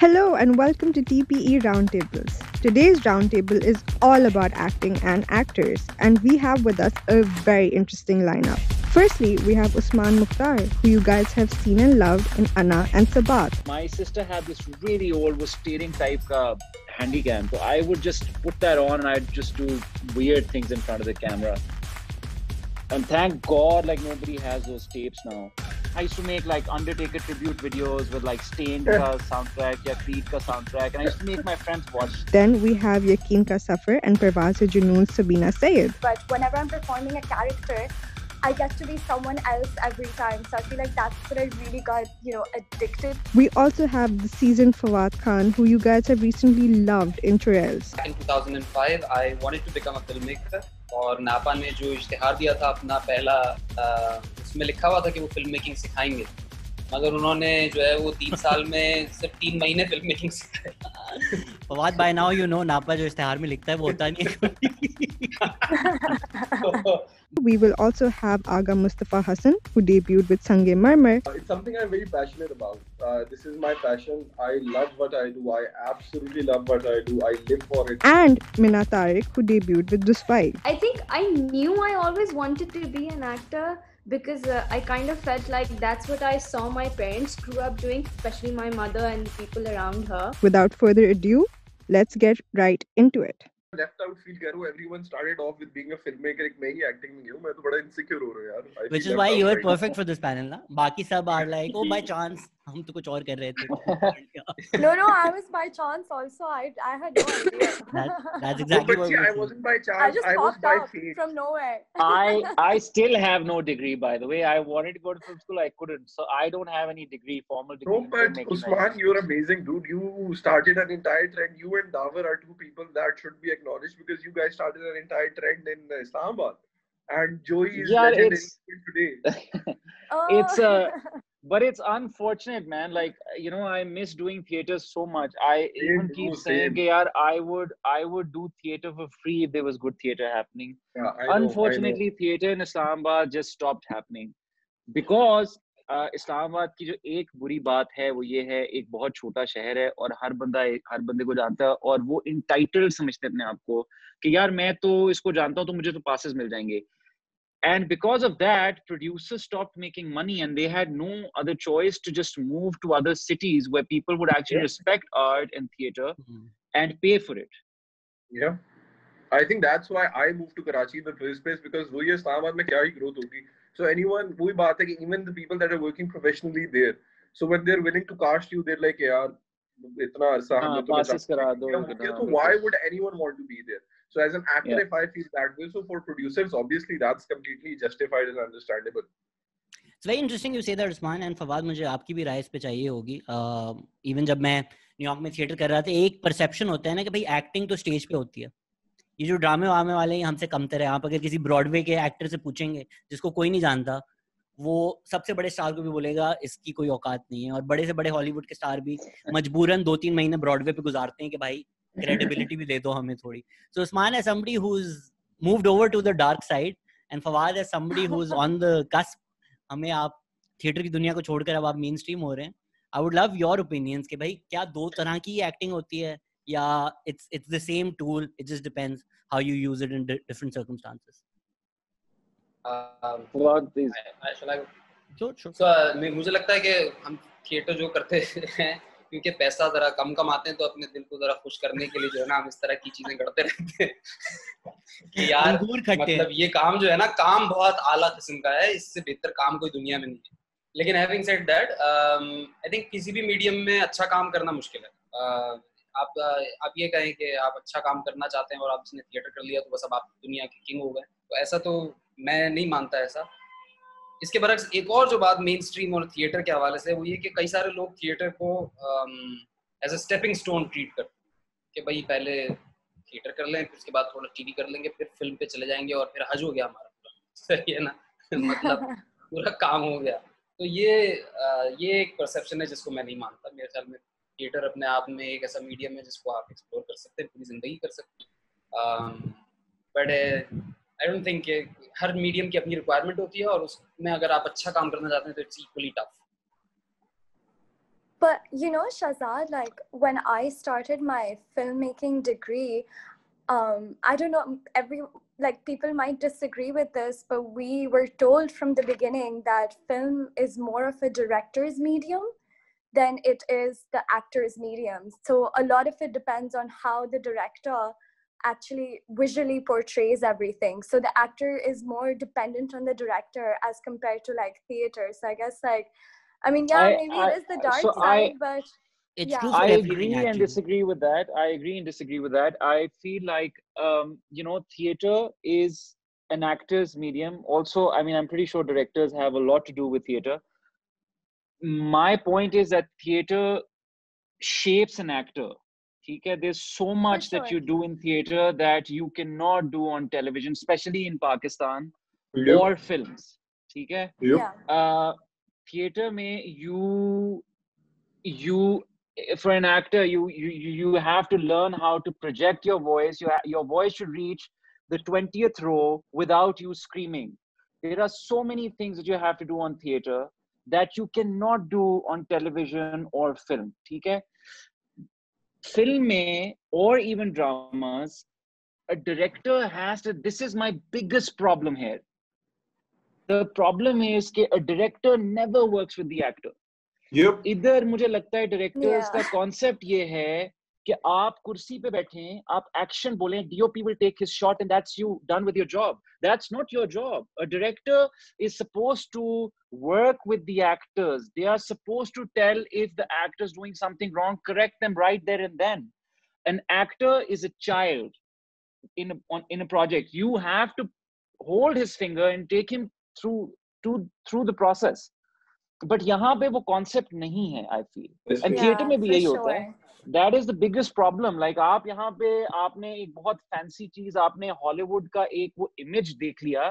Hello and welcome to TPE Roundtables. Today's roundtable is all about acting and actors, and we have with us a very interesting lineup. Firstly, we have Usman Mukhtar, who you guys have seen and loved in Anna and Sabat. My sister had this really old steering type handycam, so I would just put that on and I'd just do weird things in front of the camera. And thank God, nobody has those tapes now. I used to make Undertaker tribute videos with Stained ka soundtrack या Creed ka soundtrack, and I used to make my friends watch. Then we have Yaqeen Ka Safar and Parvaz Junoon Sabina Sayed. But whenever I'm performing a character, I get to be someone else every time. So I feel like that's what I really got, addicted. We also have the seasoned Fawad Khan, who you guys have recently loved in Trails. In 2005, I wanted to become a filmmaker. और नापा ने जो इश्तिहार दिया था अपना पहला उसमें लिखा हुआ था कि वो फिल्म मेकिंग सिखाएंगे, मगर उन्होंने जो है वो 3 साल में सिर्फ 3 महीने फिल्म मेकिंग सिखाई। Fawad, by now you know NAPA जो इश्तिहार में लिखता है वो होता नहीं है। We will also have Aga Mustafa Hassan, who debuted with Sange Marmar. It's something I'm very passionate about. This is my passion. I love what I do. I absolutely love what I do. I live for it. And Mina Tariq, who debuted with Duspai. I think I knew I always wanted to be an actor because I kind of felt like that's what I saw my parents grew up doing, especially my mother and the people around her. Without further ado, let's get right into it. Left out feel करो, everyone started off with being a filmmaker. एक मैं ही acting में गया, मैं तो बड़ा insecure हो रहा हूँ यार. Which is why you are perfect for this panel, ना? बाकी सब are like, oh by chance, हम तो कुछ और कर रहे थे. No, I was by chance also. I had no idea. That's exactly what I wasn't by chance. I just was popped by up fate. from nowhere. I still have no degree, by the way. I wanted to go to film school, I couldn't. So I don't have any degree, formal degree. No, but Usman, you're amazing, dude. You started an entire trend. You and Davar are two people that should be acknowledged because you guys started an entire trend in Islamabad. And Joey is legendary today. But it's unfortunate, man. I miss doing theater so much. I even keep saying, yaar, I would do theater for free if there was good theater happening. Yeah, Unfortunately, theater in Islamabad just stopped happening because Islamabad की जो एक बुरी बात है वो ये है, एक बहुत छोटा शहर है और हर बंदे को जानता है और वो इंटाइटल्ड समझते हैं अपने आप को कि यार मैं तो इसको जानता हूँ तो मुझे तो पासेस मिल जाएंगे. And because of that, producers stopped making money and they had no other choice to just move to other cities where people would actually respect art and theater and pay for it. Yeah. I think that's why I moved to Karachi in the first place because wo ye Islamabad mein kya hi growth hogi. So anyone, wohi baat hai ki even the people that are working professionally there, so when they're willing to cast you, they're like, yaar, itna arsa humne to passes kara do. So why would anyone want to be there? So as an actor, if I feel that way, so for producers, obviously that's completely justified and understandable. It's very interesting you say that, Usman, and Fawad, मुझे आपकी भी राय इस पे चाहिए होगी. Even जब मैं New York में थिएटर कर रहा था, एक परसेप्शन होता है ना कि भाई एक्टिंग तो स्टेज पे होती है. ये जो ड्रामे वामे वाले हैं हमसे कमतर है. आप अगर किसी ब्रॉडवे के एक्टर से पूछेंगे जिसको कोई नहीं जानता, वो सबसे बड़े स्टार को भी बोलेगा इसकी कोई औकात नहीं है. और बड़े से बड़े हॉलीवुड के स्टार भी मजबूरन 2-3 महीने ब्रॉडवे पे गुजारते हैं कि भाई credibility भी दे दो हमें थोड़ी. So Usman as somebody who's moved over to the dark side and Fawad as somebody who's on the cusp, हमें आप थिएटर की दुनिया को छोड़कर अब आप मेन स्ट्रीम हो रहे हैं. I would love your opinions कि भाई क्या दो तरह की एक्टिंग होती है या it's the same tool, it just depends how you use it in different circumstances. Fawad, please. Sure. So मुझे लगता है कि हम थिएटर जो करते हैं क्योंकि पैसा जरा कम कमाते हैं तो अपने दिल को जरा खुश करने के लिए जो है ना हम इस तरह की चीजें करते रहते हैं कि यार मतलब ये काम जो है ना काम बहुत आला किस्म का है, इससे बेहतर काम कोई दुनिया में नहीं है. लेकिन having said that I think किसी भी मीडियम में अच्छा काम करना मुश्किल है. आप ये कहें कि आप अच्छा काम करना चाहते हैं और आप जिसने थिएटर कर लिया तो बस अब आप दुनिया के किंग हो गए, तो ऐसा तो मैं नहीं मानता ऐसा. इसके बरक्स एक और जो बात मेन स्ट्रीम और थिएटर के हवाले से वो ये कि कई सारे लोग थिएटर को as a stepping stone treat करते हैं कि भाई पहले थिएटर कर लें फिर उसके बाद थोड़ा टीवी कर लेंगे फिर फिल्म पे चले जाएंगे और फिर हज हो गया हमारा पूरा. सही है ना? मतलब पूरा काम हो गया. तो ये एक परसेप्शन है जिसको मैं नहीं मानता. मेरे ख्याल में थिएटर अपने आप में एक ऐसा मीडियम है जिसको आप एक्सप्लोर कर सकते हैं, पूरी जिंदगी कर सकते हैं. But I don't think her medium की अपनी रिक्वायरमेंट होती है और उसमें अगर आप अच्छा काम करना चाहते हैं तो it's equally tough. But you know, Shahzad, like when I started my filmmaking degree, I don't know, people might disagree with this, but we were told from the beginning that film is more of a director's medium than it is the actor's medium. So a lot of it depends on how the director actually visually portrays everything. So the actor is more dependent on the director as compared to like theater. So I guess like, I mean, yeah, maybe it is the dark side, but it's yeah. true for I everything, agree and actually. disagree with that. I agree and disagree with that. I feel like, you know, theater is an actor's medium. Also, I mean, I'm pretty sure directors have a lot to do with theater. My point is that theater shapes an actor. Okay? There's so much that you do in theater that you cannot do on television, especially in Pakistan or films. Okay? Yeah. Theater mein you for an actor you have to learn how to project your voice. Your voice should reach the 20th row without you screaming. There are so many things that you have to do on theater that you cannot do on television or film. Okay? Film mein or even dramas, a director has to, this is my biggest problem here. The problem is that a director never works with the actor. इधर मुझे लगता है directors का concept ये है कि आप कुर्सी पे बैठे हैं, आप एक्शन बोलें, DOP will take his shot and that's you done with your job. That's not your job. A director is supposed to work with the actors. They are supposed to tell if the actor is doing something wrong, correct them right there and then. An actor is a child in a project. You have to hold his finger and take him through the process. But यहाँ पे वो concept नहीं है. I feel and theatre में भी यही होता है. That is the biggest problem. Like आप यहाँ पे आपने एक बहुत फैंसी चीज, आपने हॉलीवुड का एक वो इमेज देख लिया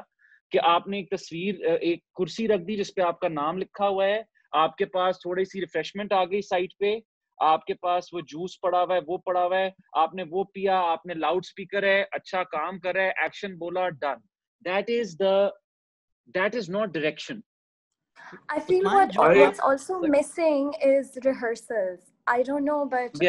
कि आपने एक तस्वीर, एक कुर्सी रख दी जिसपे आपका नाम लिखा हुआ है, आपके पास थोड़ी सी रिफ्रेशमेंट आ गई साइड पे, आपके पास वो जूस पड़ा हुआ है, वो पड़ा हुआ है, आपने वो पिया, आपने लाउड स्पीकर है, अच्छा काम कर रहा है, एक्शन बोला, done. That is not direction. I feel what's also missing is rehearsals. I don't know, but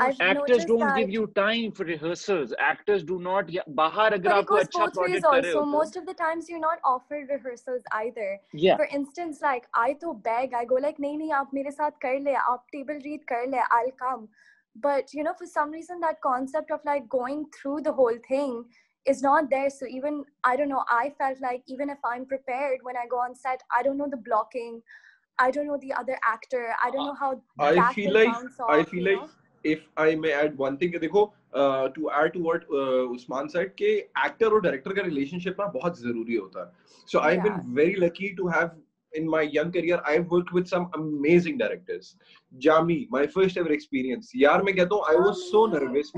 actors don't give you time for rehearsals. Actors do not. Bahar agar aapko acha project kar rahe ho, most of the times you're not offered rehearsals either. Yeah. For instance, like I to beg, I go like, nahi, aap mere saath kar le, aap table read kar le, I'll come. But you know, for some reason, that concept of like going through the whole thing is not there. So even, I don't know, I felt like even if I'm prepared when I go on set, I don't know the blocking, I don't know the other actor, I don't know how I feel like if I may add one thing, देखो, to add to what Usman said, कि actor और director का relationship ना बहुत ज़रूरी होता है. So I've been very lucky to have, in my young career, I've worked with some amazing directors. Jami, my first ever experience. यार मैं कहता हूँ, I was so nervous.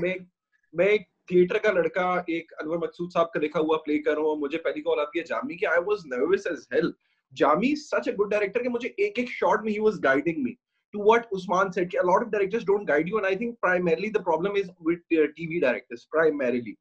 मैं थिएटर का लड़का एक अनवर मकसूद साहब का लिखा हुआ प्ले कर रहा हूँ, मुझे पहली कॉल आती है जामी की. I was nervous as hell. Jami is such a good director कि मुझे एक शॉट में he was guiding me. To what Usman said, a lot of directors don't guide you, and I think primarily the problem is with TV directors. Primarily,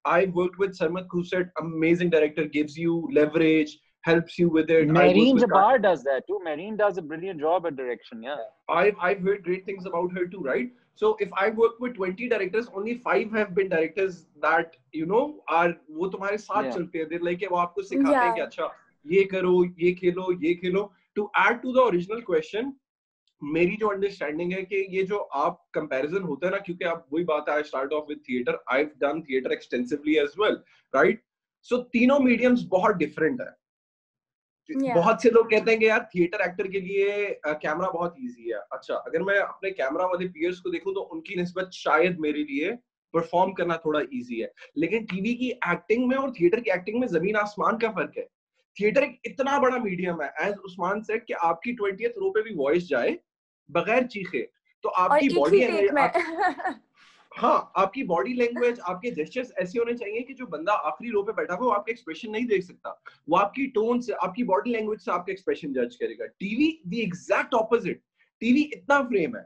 I worked with Sarmat Khusat, amazing director, gives you leverage, helps you with it. Marine Jabbar does that too. Marine does a brilliant job at direction. Yeah, I've heard great things about her too, right? So if I work with 20 directors, only 5 have been directors that you know are वो तुम्हारे साथ चलते हैं. They're like वो आपको सिखाते हैं कि अच्छा ये करो, ये खेलो, ये खेलो. To add to the original question, मेरी जो अंडरस्टैंडिंग है कि ये जो आप कंपैरिजन होता है ना, क्योंकि आप वही बात है, I start off with theatre, I have done theatre extensively as well, right? So तीनों मीडियम्स बहुत डिफरेंट है. बहुत से लोग कहते हैं कि यार थिएटर एक्टर के लिए कैमरा बहुत इजी है. अच्छा, अगर मैं अपने कैमरा वाले पीयर्स को देखूं तो उनकी निस्बत शायद मेरे लिए परफॉर्म करना थोड़ा इजी है. लेकिन टीवी की एक्टिंग में और थिएटर की एक्टिंग में जमीन आसमान का फर्क है. थिएटर एक इतना बड़ा मीडियम है, एज उस्मान सेड, कि आपकी 20th रो पे भी वॉइस जाए बगैर चीखे तो आपकी बॉडी आपकी बॉडी लैंग्वेज, आपके जेस्चर्स ऐसे होने चाहिए कि जो बंदा आखिरी रो पे बैठा हुआ वो आपके एक्सप्रेशन नहीं देख सकता, वो आपकी टोन से, आपकी बॉडी लैंग्वेज से आपके एक्सप्रेशन जज करेगा. TV the exact opposite. TV इतना फ्रेम है.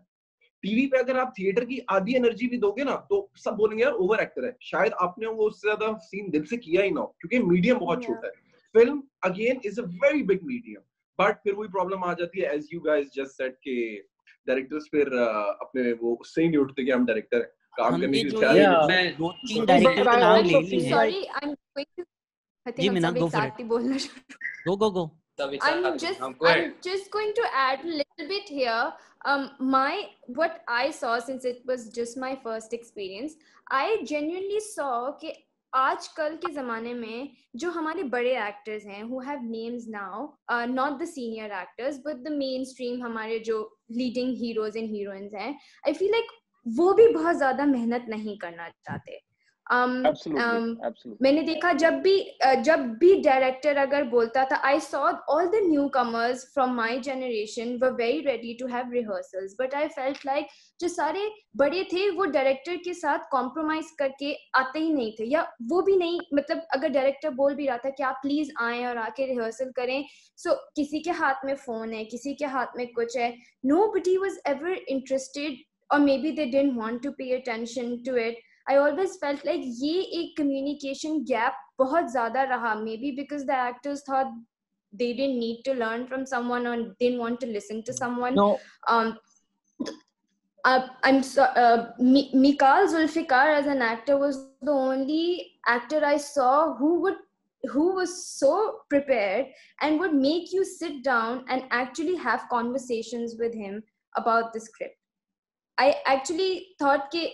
टीवी पे अगर आप थिएटर की आधी एनर्जी भी दोगे ना तो सब बोलेंगे यार ओवर एक्टर है. शायद आपने वो उससे ज्यादा सीन दिल से किया ही ना हो, क्योंकि मीडियम बहुत छोटा है. Film again is a very big medium, but फिर वही प्रॉब्लम आ जाती है, as you guys just said, के डायरेक्टर्स फिर अपने वो उससे ही नहीं उठते कि हम डायरेक्टर हैं, काम करने हमने की जो तैयारी ये होती है। 2-3 डायरेक्टर के नाम ले लिए हैं। Sorry, I'm going to. I think जी हम मीना, सब go एक for साथ it. ही बोलना शुरू. Go. I'm just going to add a little bit here. What I saw, since it was just my first experience, I genuinely saw कि आजकल के ज़माने में जो हमारे बड़े actors हैं, who have names now, not the senior actors, but the mainstream हमारे जो leading heroes and heroines हैं, I feel like वो भी बहुत ज़्यादा मेहनत नहीं करना चाहते. Absolutely. मैंने देखा जब भी डायरेक्टर अगर बोलता था, I saw all the newcomers from my generation were very ready to have rehearsals, but I felt like जो सारे बड़े थे वो डायरेक्टर के साथ कॉम्प्रोमाइज करके आते ही नहीं थे, या वो भी नहीं, मतलब अगर डायरेक्टर बोल भी रहा था कि आप प्लीज आएं और आके रिहर्सल करें, सो किसी के हाथ में फोन है, किसी के हाथ में कुछ है, nobody was ever interested, or maybe they didn't want to pay attention to it. I always felt like ये एक communication gap बहुत ज़्यादा रहा, maybe because the actors thought they didn't need to learn from someone or didn't want to listen to someone. No. Mikael Zulfikar as an actor was the only actor I saw who was so prepared and would make you sit down and actually have conversations with him about the script. I actually thought कि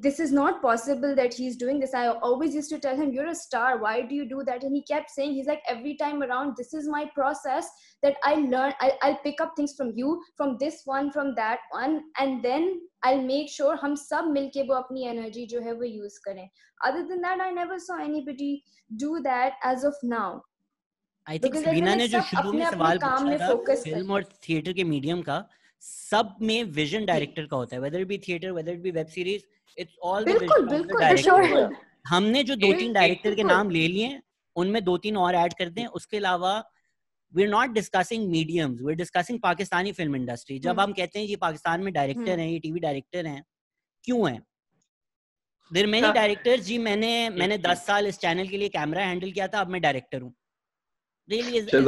this is not possible that he's doing this. I always used to tell him, you're a star, why do you do that? And he kept saying, he's like, every time around, this is my process that I learn. I'll pick up things from you, from this one, from that one, and then I'll make sure हम सब मिलके वो अपनी energy जो है वो use करें. Other than that, I never saw anybody do that as of now. I think Savina ने जो शुरू में सवाल पूछा था फिल्म और थिएटर के मीडियम का, सब में विजन डायरेक्टर का होता है, whether it be theater, whether it be web series, it's all the vision of the director. हमने जो 2-3 डायरेक्टर के नाम ले लिए, उनमें 2-3 और ऐड करते हैं. उसके अलावा we're not discussing mediums, we're discussing Pakistani film industry. जब हम कहते हैं ये पाकिस्तान में डायरेक्टर हैं, ये टीवी डायरेक्टर हैं, क्यों हैं? There are many directors. जी मैंने 10 साल इस चैनल के लिए कैमरा हैंडल किया था, अब मैं डायरेक्टर हूँ. Really is that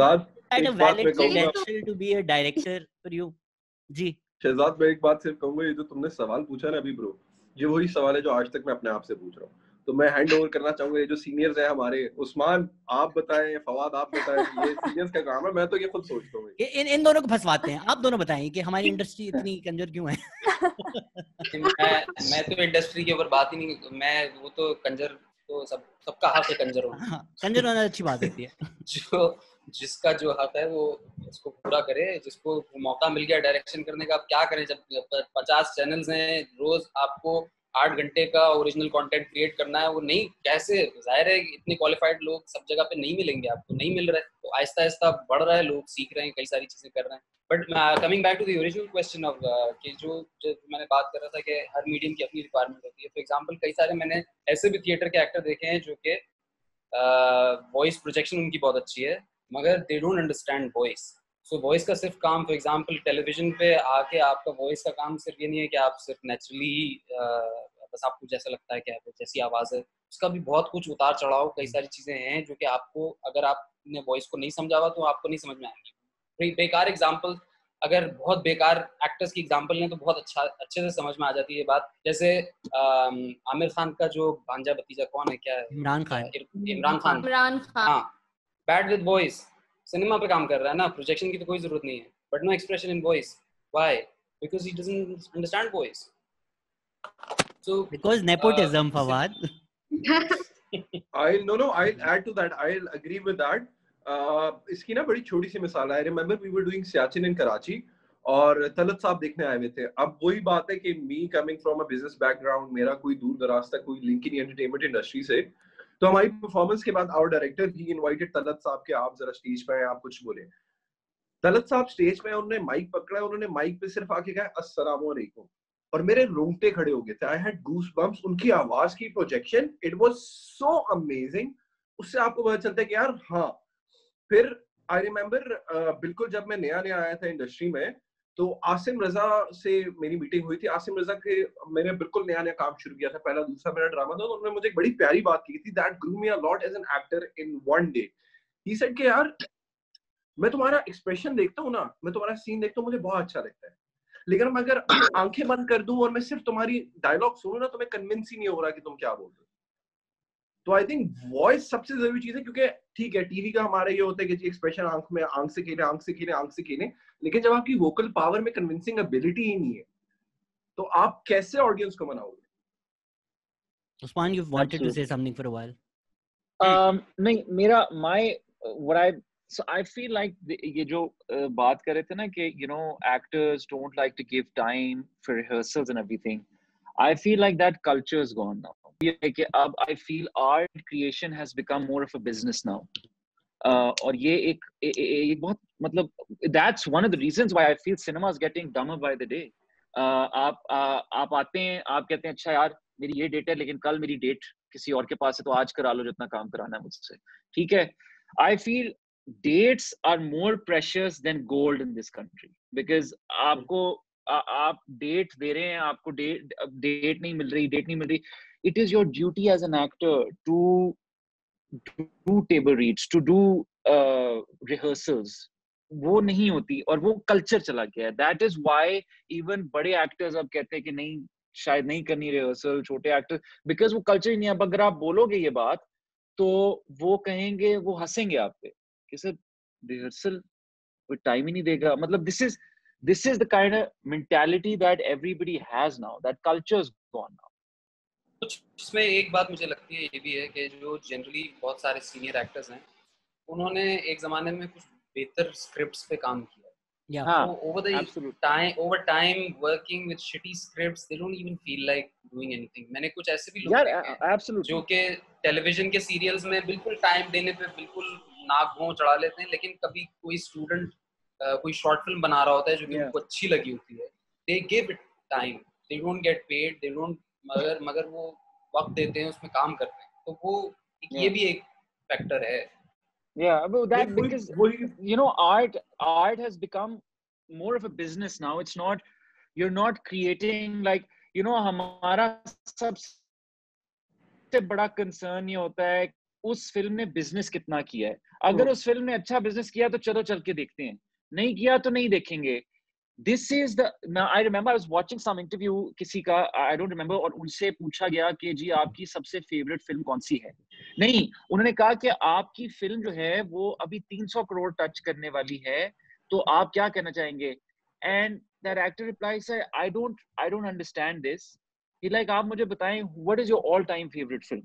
a valid credential to be a director for you? जी शहजाद, मैं एक बात सिर्फ कहूंगा, ये जो तुमने सवाल पूछा ना अभी ब्रो, ये वही सवाल है जो आज तक मैं अपने आप से पूछ रहा हूँ. तो मैं हैंड ओवर करना चाहूंगा ये जो सीनियर्स हैं हमारे, उस्मान आप बताएं, फवाद आप बताएं, ये सीनियर्स का काम है, मैं तो ये खुद सोचता हूँ. इन दोनों को फंसवाते हैं. आप दोनों बताएं कि हमारी इंडस्ट्री इतनी कंजर क्यों है. मैं तो इंडस्ट्री के ऊपर बात ही नहीं, मैं वो तो कंजर तो सबका हक है कंजर होना. कंजर होना अच्छी बात होती है. जिसका जो हक है वो उसको पूरा करे. जिसको मौका मिल गया डायरेक्शन करने का, आप क्या करें जब 50 चैनल्स हैं, रोज आपको 8 घंटे का ओरिजिनल कंटेंट क्रिएट करना है. वो नहीं, कैसे, जाहिर है इतने क्वालिफाइड लोग सब जगह पे नहीं मिलेंगे, आपको नहीं मिल रहा है. तो आहिस्ता आहिस्ता बढ़ रहा है, लोग सीख रहे हैं, कई सारी चीजें कर रहे हैं. But coming back to the original question of कि जो मैंने बात कर रहा था कि हर मीडियम की अपनी रिक्वायरमेंट होती है. फॉर एग्जांपल कई सारे मैंने ऐसे भी थिएटर के एक्टर देखे हैं जो कि वॉइस प्रोजेक्शन उनकी बहुत अच्छी है, मगर they don't understand voice. So voice का सिर्फ काम, फॉर एग्जांपल टेलीविजन पे आके आपका वॉइस का काम सिर्फ ये नहीं है कि आप सिर्फ नेचुरली बस आपको जैसा लगता है कि जैसी आवाज़ है, उसका भी बहुत कुछ उतार चढ़ाव, कई सारी चीज़ें हैं जो कि आपको, अगर आपने वॉइस को नहीं समझा हुआ तो आपको नहीं समझ में आएंगी. बेकार एग्जाम्पल, अगर बहुत बेकार एक्टर्स की एग्जांपल लें तो बहुत अच्छे से समझ में आ जाती है बात. जैसे आमिर खान का जो भांजा भतीजा कौन है, क्या है, इमरान खान. हाँ, बैड विद वॉइस, सिनेमा पे काम कर रहा है ना, प्रोजेक्शन की तो कोई जरूरत नहीं है, but no expression in voice. Why? Because he doesn't understand voice. So because nepotism, Fawad. I'll add to that. I'll agree with that. इसकी ना बड़ी छोटी सी मिसाल है. I remember we were doing Siachen in Karachi और तलत साहब देखने आए हुए थे. अब वही बात है कि me coming from a business background, मेरा कोई दूर दराज तक कोई लिंक ही नहीं एंटरटेनमेंट इंडस्ट्री से. तो हमारी परफॉर्मेंस के बाद our director he invited Talat sahab के, आप जरा स्टेज पे आए, आप कुछ बोले. तलत साहब स्टेज पे, उन्होंने माइक पकड़ा, उन्होंने माइक पे सिर्फ आके कहा अस्सलाम वालेकुम, और मेरे रोंगटे खड़े हो गए थे. I had goose bumps. उनकी आवाज की projection, it was so amazing. उससे आपको पता चलता है कि यार हाँ. फिर आई रिमेम्बर बिल्कुल जब मैं नया आया था इंडस्ट्री में, तो आसिम रजा से मेरी मीटिंग हुई थी. आसिम रजा के मैंने बिल्कुल नया काम शुरू किया था, पहला दूसरा मेरा ड्रामा था. तो उन्होंने मुझे एक बड़ी प्यारी बात की थी, that grew me a lot as an actor in one day. He said कि यार मैं तुम्हारा एक्सप्रेशन देखता हूँ ना, मैं तुम्हारा सीन देखता हूँ, मुझे बहुत अच्छा लगता है. लेकिन मैं अगर अपनी आंखें बंद कर दूं और मैं सिर्फ तुम्हारी डायलॉग सुनूं ना, तो मैं कन्विंस ही नहीं हो रहा कि तुम क्या बोल रहे हो। तो आई थिंक वॉइस सबसे जरूरी चीज है, क्योंकि ठीक है टीवी का हमारा ये होता है कि एक्सप्रेशन आंख में, आंख से खेले, आंख से खेले, आंख से खेले, लेकिन जब आपकी वोकल पावर में कन्विंसिंग एबिलिटी ही नहीं है, तो आप कैसे ऑडियंस को मनाओगे? Usman, you've wanted to say something for a while. नहीं, मेरा so I feel like ये जो बात कर रहे थे ना कि you know actors don't like to give time for rehearsals and everything. I feel like that culture is gone now. कि अब I feel art creation has become more of a business now. और ये एक बहुत मतलब that's one of the reasons why I feel cinema is getting dumber by the day. आप आते हैं, आप कहते हैं अच्छा यार मेरी ये डेट है, लेकिन कल मेरी डेट किसी और के पास है, तो आज करा लो जितना काम कराना है मुझसे, ठीक है? I feel dates are more precious than gold in this country because आपको आप डेट दे रहे हैं, आपको डेट नहीं मिल रही. It is your duty as an actor to do table reads, to do rehearsals. वो नहीं होती और वो कल्चर चला गया है. That is why even बड़े एक्टर्स अब कहते हैं कि नहीं, शायद नहीं करनी रिहर्सल, छोटे एक्टर, बिकॉज वो कल्चर ही नहीं है. अब अगर आप बोलोगे ये बात तो वो कहेंगे, वो हंसेंगे आप पे कि सर रिहर्सल कोई टाइम ही नहीं देगा. मतलब this is the kind of mentality that everybody has now. That culture is gone now. कुछ इसमें एक बात मुझे लगती है ये भी है कि जो जनरली बहुत सारे सीनियर एक्टर्स हैं, उन्होंने एक जमाने में कुछ बेहतर स्क्रिप्ट्स पे काम किया. So over time working with shitty scripts, they don't even feel like doing anything. मैंने कुछ ऐसे भी लोग देखे हैं जो कि टेलीविजन के सीरियल्स में बिल्कुल टाइम देने पे बिल्कुल नाक भौं चढ़ा लेते हैं, लेकिन कभी कोई स्टूडेंट कोई शॉर्ट फिल्म बना रहा होता है जो कि उनको अच्छी लगी होती है, they give it time, they don't get paid, they don't, मगर वो वक्त देते हैं, उसमें काम करते हैं. तो वो ये भी एक फैक्टर है. Yeah, but that because you know art has become more of a business now. It's not, you're not creating like, you know, हमारा सबसे बड़ा concern ये होता है उस फिल्म ने बिजनेस कितना किया है. अगर उस फिल्म ने अच्छा बिजनेस किया तो चलो चल के देखते हैं, नहीं किया तो नहीं देखेंगे. This is the, now I remember I was watching some interview किसी का, I don't remember, और उनसे पूछा गया कि जी आपकी सबसे फेवरेट फिल्म कौन सी है. नहीं, उन्होंने कहा कि आपकी फिल्म जो है वो अभी 300 करोड़ टच करने वाली है, तो आप क्या कहना चाहेंगे? And that actor replies, I don't understand this. He like, आप मुझे बताएं what is your all time favorite film?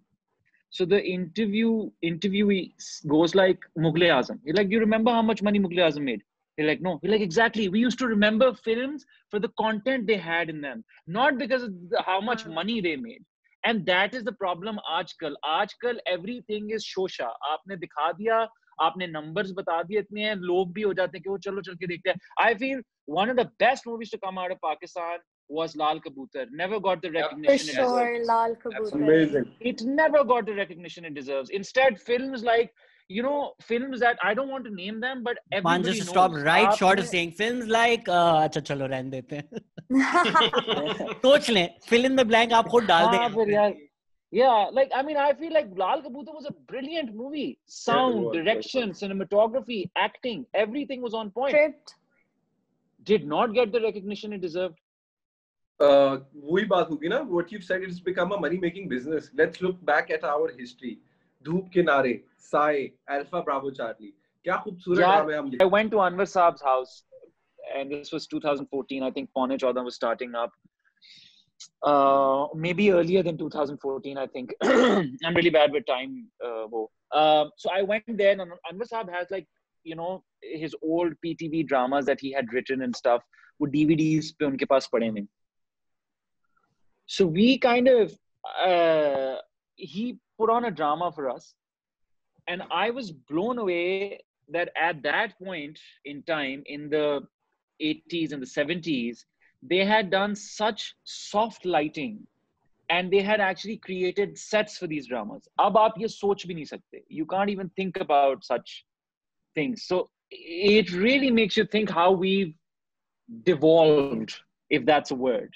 So the interviewee goes like Mughal-e-Azam. He like, you remember how much money Mughal-e-Azam made? He's like, no. He's like, exactly. We used to remember films for the content they had in them, not because of how much money they made. And that is the problem आजकल everything is shosha. आपने दिखा दिया, आपने numbers बता दिए, इतने हैं, लोग भी हो जाते हैं कि वो चलो चल के देखते हैं. I feel one of the best movies to come out of Pakistan was Lal Kabootar. Never got the recognition it deserves. For sure, Lal Kabootar. Amazing. It never got the recognition it deserves. Instead, films like, you know, films that I don't want to name them, but everybody knows. Just stop right short of saying films like अच्छा चलो रहने देते हैं. सोच लें, fill in the blank आप खुद डाल दें. Yeah, like I mean, I feel like Lal Kabootar was a brilliant movie. Sound, direction, cinematography, acting, everything was on point. Script did not get the recognition it deserved. वही बात होगी ना, what you've said, it's become a money making business. Let's look back at our history. धूप के नारे, साए, Alpha Bravo Charlie, क्या खूबसूरत नाम है. हम I went to Anwar Saab's house and this was 2014. I think Paune 14 was starting up. Maybe earlier than 2014, I think. I'm really bad with time. So I went there and Anwar Saab has like, you know, his old PTV dramas that he had written and stuff, वो DVDs पे उनके पास पड़े हैं. So we kind of, he put on a drama for us. And I was blown away that at that point in time, in the 80s and the 70s, they had done such soft lighting and they had actually created sets for these dramas. Ab aap ye soch bhi nahi sakte. You can't even think about such things. So it really makes you think how we've devolved, if that's a word.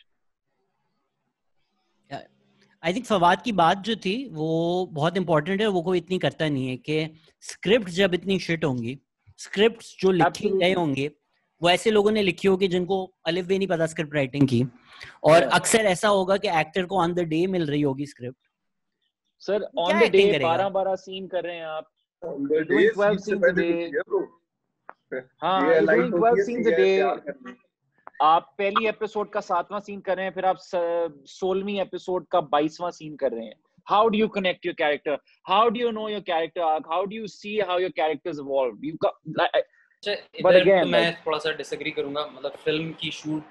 I think Fawad की बात जो थी वो बहुत important है. वो कोई इतनी करता नहीं है कि स्क्रिप्ट जब इतनी शिट होंगी, स्क्रिप्ट्स जो लिखे गए होंगे वो ऐसे लोगों ने लिखी होगी जिनको अलिफ भी नहीं पता स्क्रिप्ट राइटिंग की, और अक्सर ऐसा होगा कि एक्टर को ऑन द डे मिल रही होगी script. Sir on the day 12-12 scene कर रहे हैं आप, doing 12 scenes a day। हाँ, you're doing 12 scenes a day। आप पहली एपिसोड का 7वां सीन कर रहे हैं, फिर आप 16वीं एपिसोड का 22वां सीन कर रहे हैं। How do you connect your character? How do you know your character arc? How do you see how your characters evolve? But again, मैं थोड़ा सा डिसएग्री करूंगा। मतलब फिल्म की शूट,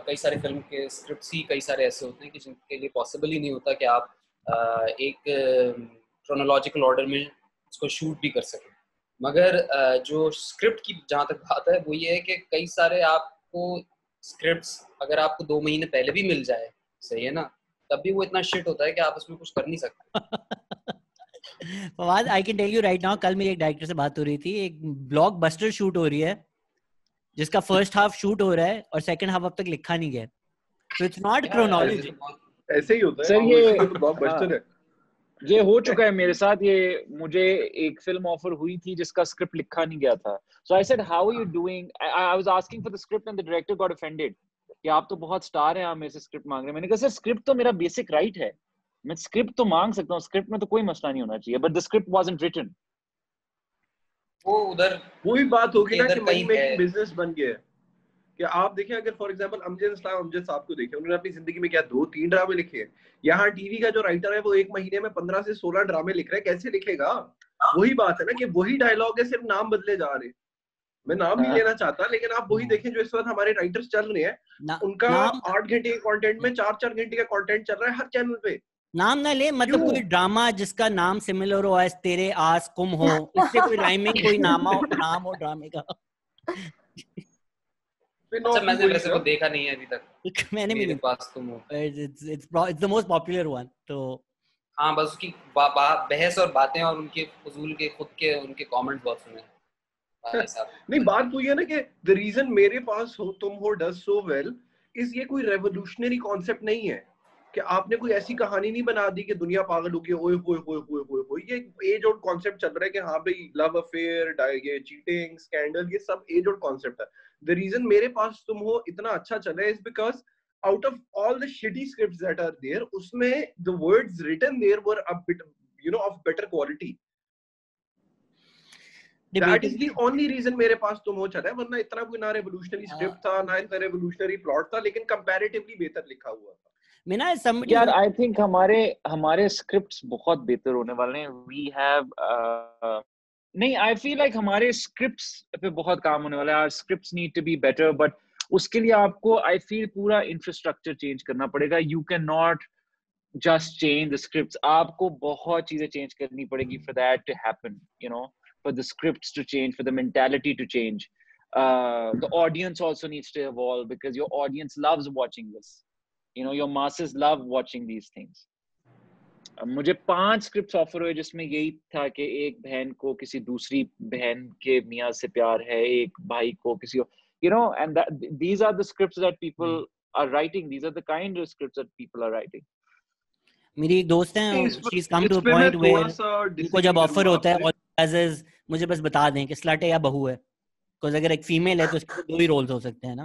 कई सारे फिल्म के स्क्रिप्ट्स ही कई सारे ऐसे होते हैं कि जिनके लिए पॉसिबल ही नहीं होता कि आप एक क्रोनोलॉजिकल ऑर्डर में उसको शूट भी कर सकें। मगर जो स्क्रिप्ट की जहाँ तक बात है वो ये है कि कई सारे आपको स्क्रिप्ट्स अगर आपको 2 महीने पहले भी मिल जाए, सही है ना, तब भी वो इतना शिट होता है कि आप उसमें कुछ कर नहीं सकते। Fawad, I can tell you right now, कल मेरी एक डायरेक्टर से बात हो रही थी, एक ब्लॉकबस्टर शूट हो रही है जिसका फर्स्ट हाफ शूट हो रहा है और सेकंड हाफ अब तक लिखा नहीं गया। So it's not chronology. ऐसे ही होता है सर, ये ब्लॉकबस्टर है। ये हो चुका है मेरे साथ। ये मुझे एक फिल्म ऑफर हुई थी जिसका स्क्रिप्ट लिखा नहीं गया था। So I said how are you doing, I was asking for the script and the director got offended कि आप तो बहुत स्टार हैं, आप मेरे से स्क्रिप्ट मांग रहे हैं। मैंने कहा सर स्क्रिप्ट तो मेरा बेसिक राइट है, मैं स्क्रिप्ट तो मांग सकता हूँ, स्क्रिप्ट में तो कोई मसला नहीं होना चाहिए, but the script wasn't written. वो उधर वही बात होगी ना कि मनी मेकिंग बिजनेस बन गया है। कि आप देखें, अगर फॉर एग्जांपल अमजद साहब को देखें, उन्होंने अपनी जिंदगी में क्या 2-3 ड्रामे लिखे हैं। यहाँ टीवी का जो राइटर है वो एक महीने में 15 से 16 ड्रामे लिख रहा है, कैसे लिखेगा? वही बात है ना कि वही डायलॉग है, सिर्फ नाम बदले जा रहे। मैं नाम नहीं लेना चाहता, लेकिन आप वही देखें जो इस वक्त हमारे राइटर्स चल रहे हैं, उनका 8 घंटे के कंटेंट में 4-4 घंटे का कंटेंट चल रहा है हर चैनल पे। नाम ना ले, मतलब कोई ड्रामा जिसका नाम सिमिलर हो, एज तेरे आस कुम हो, इससे कोई राइमिंग कोई नाम हो ड्रामे का। मैंने वैसे को देखा नहीं है अभी तक। मैंने भी नहीं। पास तुम हो, it's the most popular one। तो हाँ, बस उसकी बहस और बातें और उनके फजूल के खुद के उनके कमेंट्स बहुत सुने। नहीं, बात तो ये ना कि द रीजन मेरे पास हो तुम हो डज सो वेल इज ये कोई रेवोल्यूशनरी कॉन्सेप्ट नहीं है कि आपने कोई ऐसी कहानी नहीं बना दी कि दुनिया पागल हो गई। ओए होए होए होए होए होए, ये एज ओल्ड कॉन्सेप्ट चल रहा है कि हाँ भाई लव अफेयर, ये चीटिंग, स्कैंडल, ये सब एज ओल्ड कॉन्सेप्ट है। द रीजन मेरे पास तुम हो इतना अच्छा चला है is because out of all the shitty scripts that are there, उसमें the words written there were a bit, of better quality. That is the only reason मेरे पास तुम हो चला है, वरना इतना कोई ना revolutionary script था, ना इतना revolutionary plot था, लेकिन comparatively बेहतर लिखा हुआ था। यार I think हमारे scripts बहुत बेहतर होने वाले हैं। We have नहीं, I feel like हमारे scripts पे बहुत काम होने वाला है। Our scripts need to be better, but उसके लिए आपको I feel पूरा infrastructure change करना पड़ेगा। You cannot just change the scripts. आपको बहुत चीजें change करनी पड़ेगी for that to happen, for the scripts to change, for the mentality to change. The audience also needs to evolve because your audience loves watching this. Your masses love watching these things. मुझे 5 scripts offer हुए जिसमें यही था कि एक बहन को किसी दूसरी बहन के मियाँ से प्यार है, एक भाई को किसी, and these are the scripts that people are writing. These are the kind of scripts that people are writing. मेरी एक दोस्त है, she's come to a point where उनको जब ऑफर होता है और मुझे बस बता दें कि स्लट है या बहू है, because अगर एक फीमेल है तो इसके 2 ही रोल्स हो सकते हैं ना।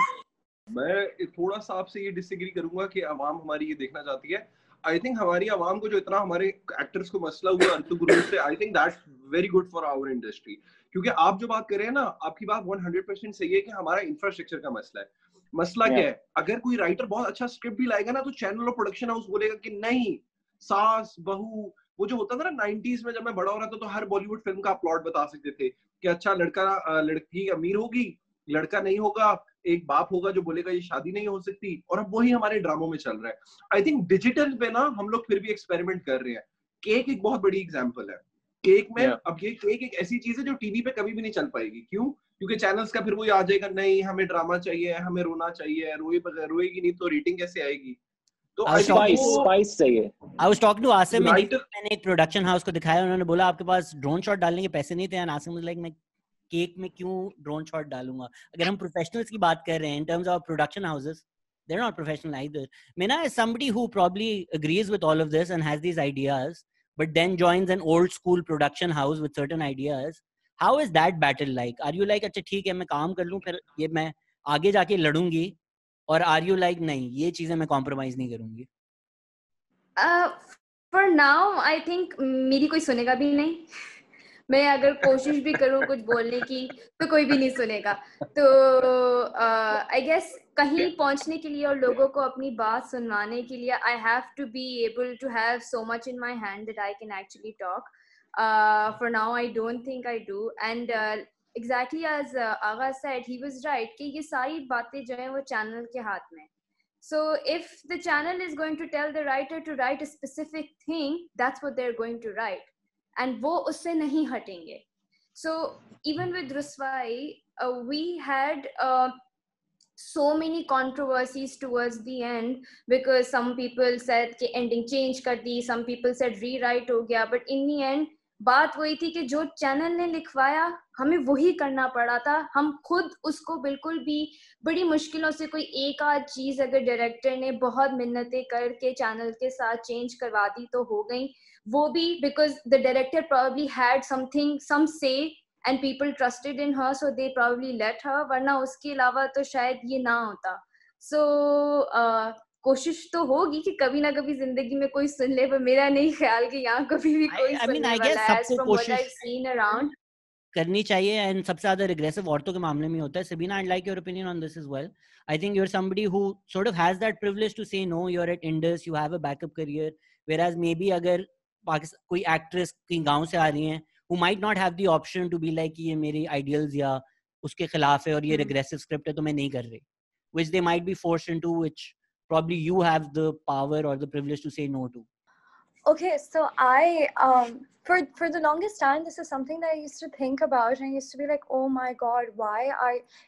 मैं थोड़ा सा आपसे ये डिसएग्री करूंगा कि आवाम हमारी ये देखना चाहती है। आई थिंक हमारी आवाम को जो इतना हमारे एक्टर्स को मसला हुआ अर्तु गुरु से, I think that's very good for our industry. क्योंकि आप जो बात कर रहे हैं ना, आपकी बात 100% सही है कि हमारा इंफ्रास्ट्रक्चर का मसला है। मसला क्या है? अगर कोई राइटर बहुत अच्छा स्क्रिप्ट भी लाएगा ना, तो चैनल और प्रोडक्शन हाउस बोलेगा कि नहीं, सास बहू, वो जो होता था ना 90s में जब मैं बड़ा हो रहा था, तो हर बॉलीवुड फिल्म का प्लॉट बता सकते थे कि अच्छा लड़की अमीर होगी, लड़का नहीं होगा, एक बाप होगा जो बोलेगा ये शादी नहीं हो सकती। और अब वही हमारे ड्रामों में चल रहा है। आई थिंक डिजिटल पे ना हम लोग फिर भी एक्सपेरिमेंट कर रहे हैं। केक एक बहुत बड़ी एग्जांपल है। केक में अब ये केक एक ऐसी चीज है जो टीवी पे कभी भी नहीं चल पाएगी। क्यों? क्योंकि चैनल्स का फिर वो आ जाएगा, नहीं हमें ड्रामा चाहिए, हमें रोना चाहिए, रोएगी नहीं तो रेटिंग कैसे आएगी? तो स्पाइस चाहिए। I was talking to Asim, मैंने एक प्रोडक्शन हाउस को दिखाया, उन्होंने बोला आपके पास ड्रोन शॉट डालने के पैसे नहीं थे। एंड आसिम वाज लाइक, मैं केक में क्यों ड्रोन शॉट डालूंगा? अगर हम प्रोफेशनल्स की बात कर रहे हैं in terms of production houses, they're not professional either. Meena is somebody who probably agrees with all of this and has these ideas, but then joins an old school production house with certain ideas. How is that battle like? Are you like, अच्छा ठीक है मैं काम कर लूं, फिर ये मैं आगे जाके लड़ूंगी, और आर यू लाइक नहीं, ये चीजें मैं कॉम्प्रोमाइज नहीं करूंगी? फॉर नाउ आई थिंक मेरी कोई सुनेगा भी नहीं. मैं अगर कोशिश भी करूं कुछ बोलने की तो कोई भी नहीं सुनेगा. तो आई गेस कहीं पहुंचने के लिए और लोगों को अपनी बात सुनवाने के लिए I have to be able to have so much in my hand that I can actually talk. For now I don't think I do. And exactly as Agha said, he was right कि ये सारी बातें जो हैं वो channel के हाथ में. So if the channel is going to tell the writer to write a specific thing, that's what they're going to write. And वो उससे नहीं हटेंगे. So even with Ruswai, we had so many controversies towards the end because some people said कि ending change कर दी, some people said rewrite हो गया, but in the end बात वही थी कि जो चैनल ने लिखवाया हमें वही करना पड़ा था. हम खुद उसको बिल्कुल भी बड़ी मुश्किलों से कोई एक आध चीज अगर डायरेक्टर ने बहुत मिन्नतें करके चैनल के साथ चेंज करवा दी तो हो गई. वो भी because the director probably had something, some say, and people trusted in her, so they probably let her. वरना उसके अलावा तो शायद ये ना होता. So कोशिश तो होगी कि कभी ना कभी जिंदगी में कोई सुन ले, पर मेरा नहीं ख्याल कि यहाँ कभी भी कोई सुनने वाला है. As from what I've seen around, करनी चाहिए. एंड सबसे ज्यादा रिग्रेसिव औरतों के मामले में होता है. Sabina, I'd like your opinion on this as well. I think you're somebody who sort of has that privilege to say no. You're at Indus, you have a backup career, whereas maybe अगर पाकिस्तान कोई actress कहीं गांव से आ रही हैं who might not have the option to be like ये मेरे ideals या उसके खिलाफ है और ये regressive script है तो मैं नहीं कर रही, which they might be forced into, which probably you have the power or the privilege to say no to. Okay, so I for the longest time this is something that I used to think about, and I used to be like, oh my god,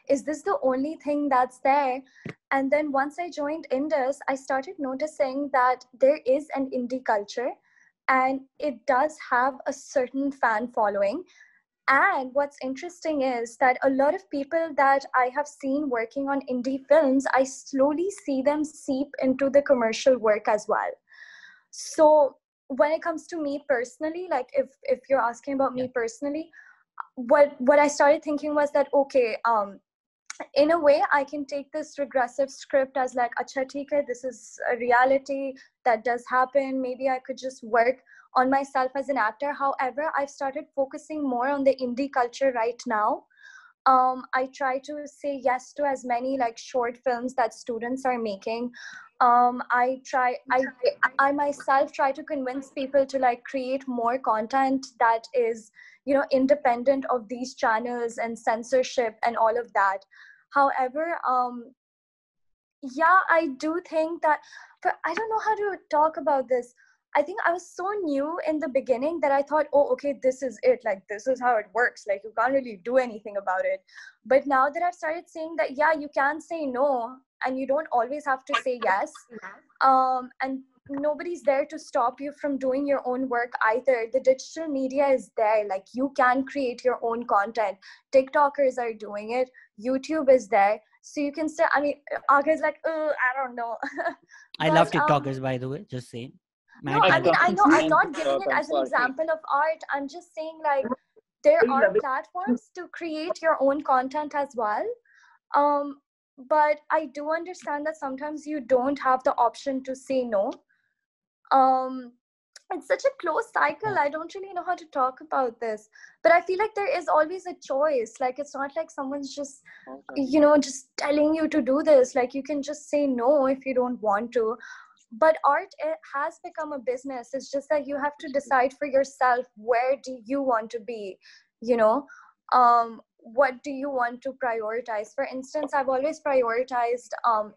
is this the only thing that's there? And then once I joined Indus, I started noticing that there is an indie culture and it does have a certain fan following. And what's interesting is that a lot of people that I have seen working on indie films, I slowly see them seep into the commercial work as well. So when it comes to me personally, like if you're asking about me personally, what I started thinking was that, okay, in a way I can take this regressive script as like, acha theek hai, this is a reality that does happen, maybe I could just work on myself as an actor. However, I've started focusing more on the indie culture right now. I try to say yes to as many like short films that students are making. I myself try to convince people to like create more content that is, you know, independent of these channels and censorship and all of that. However, yeah, I do think that, but I don't know how to talk about this. I think I was so new in the beginning that I thought, oh, okay, this is it. Like, this is how it works. Like, you can't really do anything about it. But now that I've started saying that, yeah, you can say no, and you don't always have to say yes. And nobody's there to stop you from doing your own work either. The digital media is there. Like, you can create your own content. TikTokers are doing it. YouTube is there. So you can say, I mean, Agha's like, I don't know. I love TikTokers, by the way, just saying. No, I mean, I know I'm not giving it as an example of art. I'm just saying, like, there are platforms to create your own content as well. But I do understand that sometimes you don't have the option to say no. It's such a close cycle. I don't really know how to talk about this. But I feel like there is always a choice. Like, it's not like someone's just, you know, just telling you to do this. Like, you can just say no if you don't want to. But art, it has become a business. It's just that you have to decide for yourself, where do you want to be, you know? What do you want to prioritize? For instance, I've always prioritized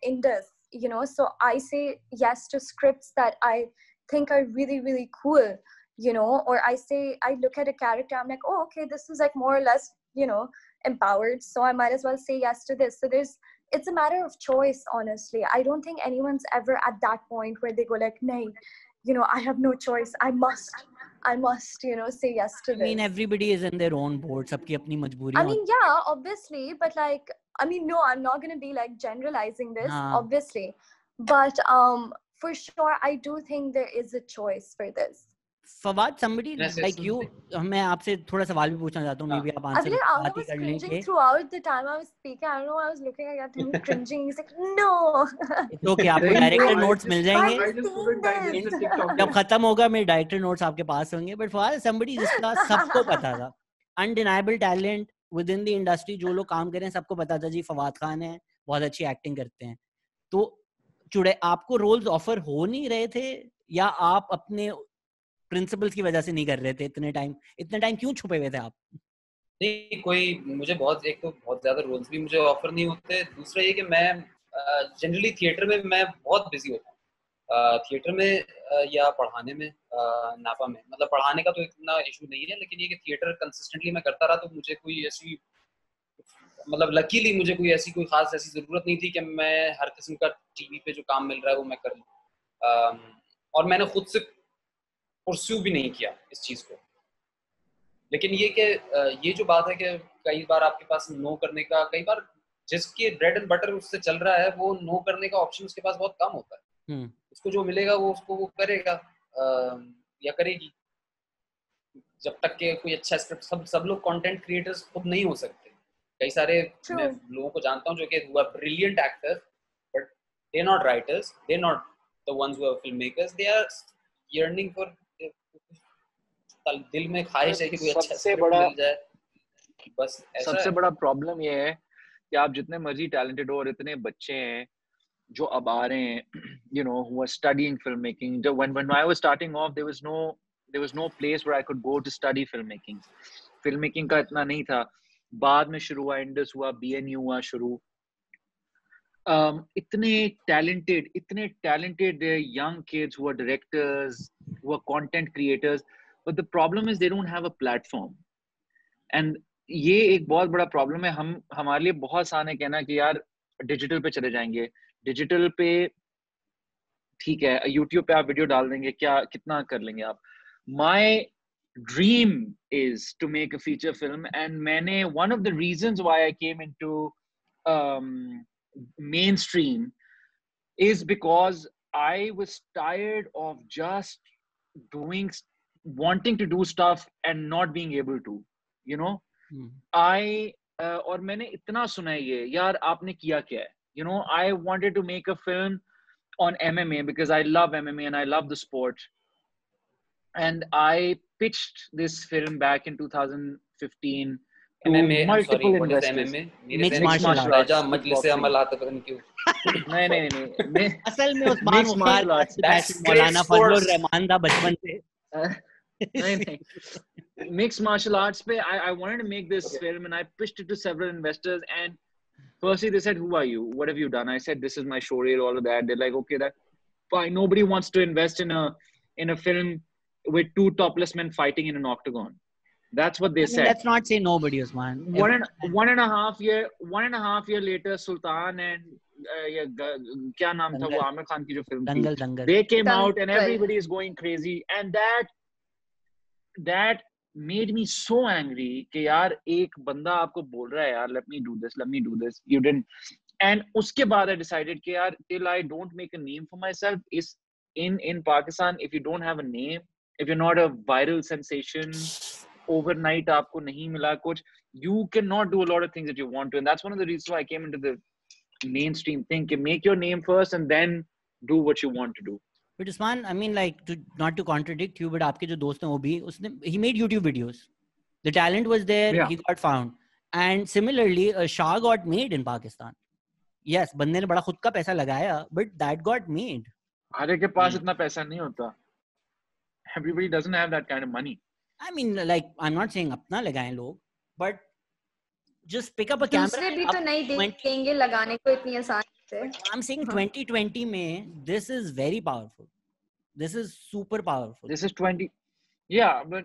Indus, you know, so I say yes to scripts that I think are really, really cool, you know, or I look at a character, I'm like, oh, okay, this is like more or less, you know, empowered, so I might as well say yes to this. So it's a matter of choice, honestly. I don't think anyone's ever at that point where they go like, nay, you know, I have no choice. I must, you know, say yes to this. I mean, everybody is in their own boat. Sabki apni majboori. I mean, yeah, obviously, but like, I mean, no, I'm not going to be like generalizing this, obviously. But for sure, I do think there is a choice for this. Fawad, somebody Can I say like you, मैं आपसे थोड़ा सवाल भी पूछना चाहता हूँ, may be आप answer I बात ही was कर लें cringing कि throughout the time I was speaking. I don't know. I was looking at him cringing. He's like, no. it's okay, आपको Thank you. Director I notes just- मिल जाएंगे, I just couldn't digest the TikTok. जब खत्म होगा मेरे director notes आपके पास होंगे. But Fawad, somebody जिसका सबको पता था, undeniable talent within the industry, जो लोग काम कर रहे हैं सबको पता था जी फवाद खान है, बहुत अच्छी एक्टिंग करते हैं. तो चुड़े आपको रोल्स ऑफर हो नहीं रहे थे, या आप अपने प्रिंसिपल्स की वजह से नहीं कर रहे थे? इतने टाइम क्यों छुपे हुए थे आप? नहीं, कोई मुझे एक तो बहुत ज्यादा रोल्स भी मुझे ऑफर नहीं होते. दूसरा ये कि मैं जनरली थिएटर में मैं बहुत बिजी होता हूँ. थिएटर में या पढ़ाने में, नापा में, मतलब पढ़ाने का तो इतना इशू नहीं है, लेकिन ये कि थिएटर कंसिस्टेंटली मैं करता रहा, तो मुझे कोई ऐसी, मतलब लकीली मुझे कोई खास ऐसी जरूरत नहीं थी कि मैं हर किस्म का टीवी पे जो काम मिल रहा है वो मैं कर लूँ. और मैंने खुद से परस्यू भी नहीं किया इस चीज को. लेकिन ये जो बात है कि कई बार आपके पास नो करने का, कई बार जिसके ब्रेड एंड बटर उससे चल रहा है, वो नो करने का ऑप्शन उसके पास बहुत कम होता है. उसको जो मिलेगा वो उसको वो करेगा या करेगी. जब तक के कोई अच्छा स्क्रिप्ट, सब लोग कंटेंट क्रिएटर्स खुद नहीं हो सकते. कई सारे मैं लोगों को जानता हूँ जो कि हुआ brilliant actors, but they are not writers, they are not the ones who are film makers, they are yearning for, दिल में ख्वाहिश है कि कोई अच्छा स्क्रिप्ट मिल जाए, बस ऐसा. सबसे बड़ा प्रॉब्लम ये है कि आप जितने मर्जी टैलेंटेड हो और इतने बच्चे हैं जो अब आ रहे हैं, you know, who are studying filmmaking. When I was starting off, there was no place where I could go to study filmmaking. Filmmaking का इतना नहीं था. बाद में शुरू हुआ, इंडस हुआ, BNU हुआ शुरू. इतने talented young kids who are directors, who are content creators, but the problem is they don't have a platform. And ये एक बहुत बड़ा प्रॉब्लम है. हमारे लिए बहुत आसान है कहना कि यार डिजिटल पे चले जाएंगे. डिजिटल पे ठीक है, यूट्यूब पे आप वीडियो डाल देंगे, कितना कर लेंगे आप. My dream is to make a feature film, and मैंने one of the reasons why I came into mainstream is because I was tired of just wanting to do stuff and not being able to, you know. और मैंने इतना सुना है ये, यार आपने किया क्या है, you know. I wanted to make a film on MMA because I love MMA and I love the sport, and I pitched this film back in 2015 to MMA, multiple what is investors. MMA? Mixed martial arts. राजा मजलिस अमल आता पता नहीं क्यों. नहीं असल में उस्मान मुख्तार मौलाना फजलुर रहमान था बचपन से. नहीं mixed martial arts पे I wanted to make this film, and I pitched it to several investors, and firstly they said, who are you, what have you done? I said, this is my show reel, all of that. They're like, okay, that fine. Nobody wants to invest in a film with two topless men fighting in an octagon. That's what they said. Let's not say nobody, Usman. One and a half year later, Sultan and क्या नाम था वो आमिर खान की जो film थी, they came out and everybody is going crazy, and that made me so angry कि यार एक बंदा आपको बोल रहा है यार let me do this, you didn't. And उसके बाद I decided कि यार till I don't make a name for myself, is in Pakistan, if you don't have a name, if you're not a viral sensation, overnight आपको नहीं मिला कुछ, you cannot do a lot of things that you want to. And that's one of the reasons why I came into the mainstream thing, कि make your name first and then do what you want to do. But Usman, I mean, like, not to contradict you, but आपके जो दोस्त हैं वो भी, he made YouTube videos. The talent was there, yeah. He got found. And similarly, Shah got made in Pakistan. Yes, बंदे ने बड़ा खुद का पैसा लगाया, but that got made. हर एक के पास इतना पैसा नहीं होता. Everybody doesn't have that kind of money. I mean, like, I'm not saying अपना लगाएं लोग, but just pick up a camera. दूसरे भी तो नहीं देंगे लगाने को इतनी आसान से. I'm saying 2020 में, this is very powerful. This is super powerful. This is 20. Yeah, but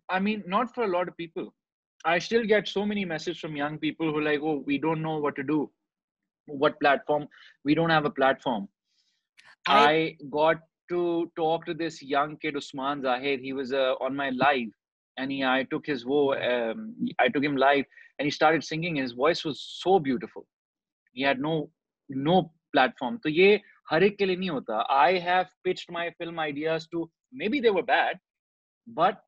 I mean, not for a lot of people. I still get so many messages from young people who are like, oh, we don't know what to do. What platform? We don't have a platform. I got to talk to this young kid, Usman Zahid. He was on my live, and I took him live, and he started singing. His voice was so beautiful. He had no platform. So ये हर एक के लिए नहीं होता. I have pitched my film ideas to, maybe they were bad, but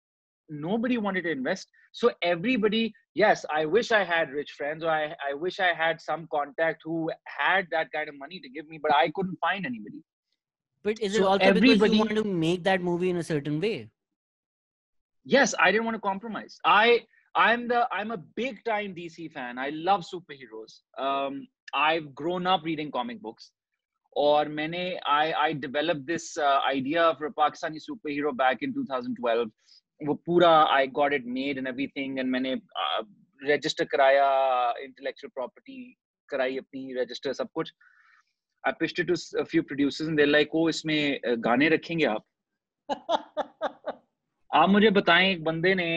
nobody wanted to invest. So everybody, yes, I wish I had rich friends, or I wish I had some contact who had that kind of money to give me, but I couldn't find anybody. But is it So also because everybody, you want to make that movie in a certain way? Yes, I didn't want to compromise. I'm a big time DC fan. I love superheroes. I've grown up reading comic books. और I developed this idea for a Pakistani superhero back in 2012. वो पूरा I got it made and everything, and मैंने register कराया, intellectual property कराई अपनी, register सब कुछ. I pitched it to a few producers and they're like, oh, इसमें गाने रखेंगे आप? आप मुझे बताएं, एक बंदे ने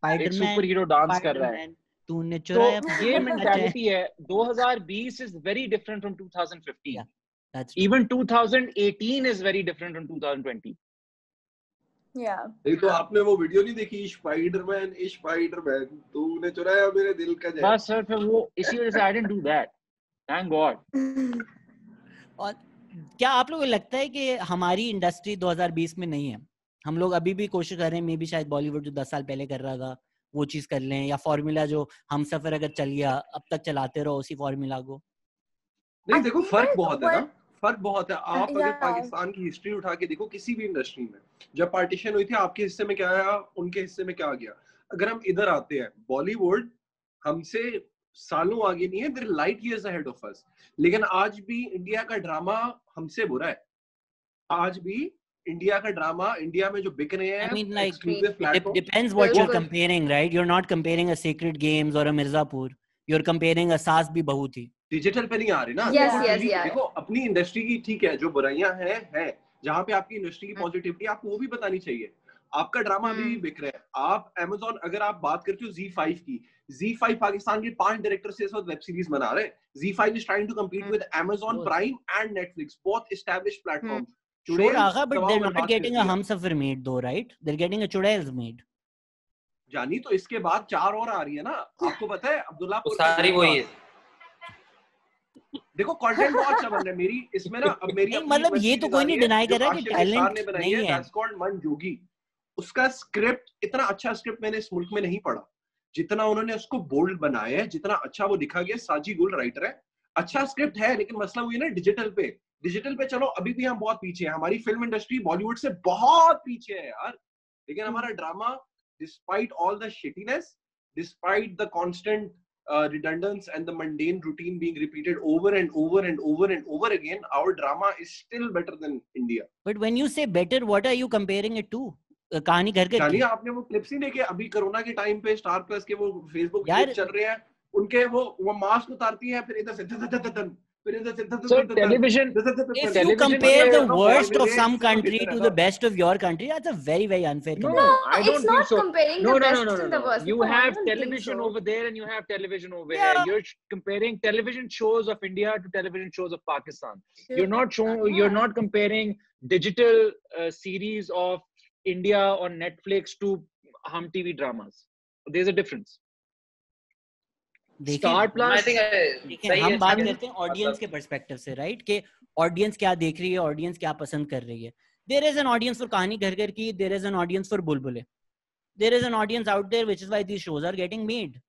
एक सुपर हीरो डांस कर रहा है, तूने तो चुराया ये मेंटालिटी है. 2020 is very different from 2015. Yeah, that's true. Even 2018 is very different from 2020. Yeah. तो आपने वो वीडियो नहीं देखी, स्पाइडरमैन तूने चुराया मेरे दिल का जैक? बस सर, फिर वो इसी वजह से I didn't do that. Thank God. और क्या आप लोगों को लगता है कि हमारी इंडस्ट्री 2020 में नहीं है? हम लोग अभी भी कोशिश कर रहे हैं, मे बी शायद बॉलीवुड जो 10 साल पहले कर रहा था वो चीज कर लें, या फॉर्मूला जो हम सफर अगर चल गया अब तक चलाते रहो उसी फॉर्मूला को. नहीं, देखो फर्क बहुत है ना, फर्क बहुत है. आप अगर Yeah. पाकिस्तान की हिस्ट्री उठा के देखो, किसी भी इंडस्ट्री में जब पार्टीशन हुई थी, आपके हिस्से में क्या आया, उनके हिस्से में क्या गया. अगर हम इधर आते हैं, बॉलीवुड हमसे सालों आगे नहीं है, they're light years ahead of us. लेकिन आज भी इंडिया का ड्रामा हमसे बुरा है. आज भी इंडिया का ड्रामा, इंडिया में जो बिक रहे हैं, I mean, like, exclusive it platforms, depends what you're बिल्कुल. comparing, right? You're not comparing a Sacred Games or a Mirzapur. You're comparing a सास भी बहू थी. डिजिटल पे नहीं आ रही ना. Yes, देखो, yes, TV yeah. देखो अपनी इंडस्ट्री की, ठीक है, जो बुराइयां हैं, जहाँ पे आपकी इंडस्ट्री की पॉजिटिविटी आपको वो भी बतानी चाहिए. आपका ड्रामा अभी भी बिक रहा है. आप Amazon, अगर आप बात करते हो Z5 की, Z5 पाकिस्तान के 5 डायरेक्टर से इस वक्त वेब सीरीज बना रहे हैं. Z5 is trying to compete with Amazon Prime and Netflix, both established platforms. Sure, Agha, but they're not getting a Humsafar made though, right? They're getting a Chudails made. जानी, तो इसके बाद 4 और आ रही है ना. आपको पता है अब्दुल्लापुर सारी वही है. देखो कंटेंट बहुत अच्छा बन रहा है. मेरी इसमें ना, अब मेरी मतलब ये तो कोई नहीं डिनाई कर रहा कि टैलेंट नहीं है. दैट्स कॉल्ड मन जोगी. उसका स्क्रिप्ट, इतना अच्छा स्क्रिप्ट मैंने इस मुल्क में नहीं पढ़ा जितना उन्होंने उसको बोल्ड बनाया है, जितना अच्छा वो लिखा गया. साजी गुल राइटर है, अच्छा स्क्रिप्ट है, लेकिन मसला वो है ना, डिजिटल पे चलो अभी भी हम बहुत पीछे हैं. हमारी फिल्म इंडस्ट्री बॉलीवुड से बहुत पीछे है यार. लेकिन हमारा drama, despite all the shittiness, despite the constant redundance and the mundane routine being repeated over and over again, our drama is still better than India. But when you say better, what are you comparing it to? कहानी घर घर की. जानिए, आपने वो clips नहीं देखे अभी corona के time पे स्टार प्लस के वो फेसबुक क्लिप चल रहे हैं, उनके वो मास्क उतारती है, फिर इधर से So television, if you compare the worst of some country to the best of your country, that's a very, very unfair no, comparison. I don't it's think not so. comparing No, the no, best no, no, and the no. worst. You No, I have don't think television so. over there and you have television over Yeah. here. You're comparing television shows of India to television shows of Pakistan. Sure. You're not showing. You're not comparing digital series of India on Netflix to Hum TV dramas. There's a difference. Star Plus. हम बात करते हैं audience के perspective से, right? कि audience क्या देख रही है, ऑडियंस क्या पसंद कर रही है. There is an audience for Kahaani Ghar Ghar Kii, there is an audience for Bulbulay, there is an audience out there which is why these shows are getting made.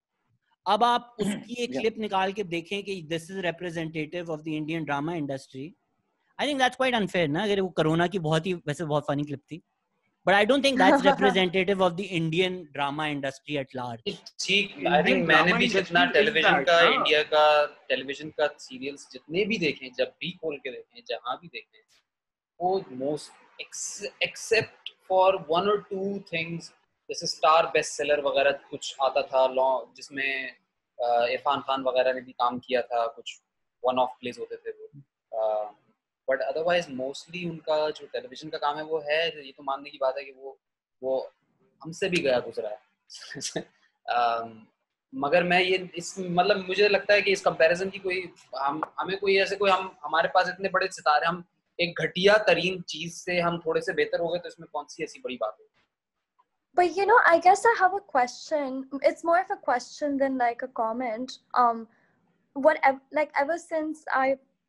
अब आप उसकी एक क्लिप निकाल के देखें कि this is representative of the Indian drama industry. I think that's quite unfair ना. अगर वो कोरोना की बहुत ही वैसे बहुत फनी क्लिप थी, but I don't think that's representative of the Indian drama industry at large. ठीक, I think मैंने भी जितना टेलीविजन का, इंडिया का टेलीविजन का सीरियल्स जितने भी देखे, जब भी खोल के देखे, जहाँ भी देखे, वो most except for 1 or 2 things, जैसे स्टार बेस्ट सेलर वगैरह कुछ आता था जिसमें इरफान खान वगैरह ने भी काम किया था, कुछ वन ऑफ प्लेस होते थे वो. बट अदरवाइज मोस्टली उनका जो टेलीविजन का काम है वो है, ये तो मानने की बात है कि वो हमसे भी गया गुजरा है. मगर मैं ये इस मतलब मुझे लगता है कि इस कंपैरिजन की कोई हमें कोई ऐसे कोई हमारे पास इतने बड़े सितारे, हम एक घटिया तरीन चीज से हम थोड़े से बेहतर हो गए, तो इसमें कौन सी ऐसी बड़ी बात है? But you know, I guess I have a question. It's more of a question than like a comment. Ever since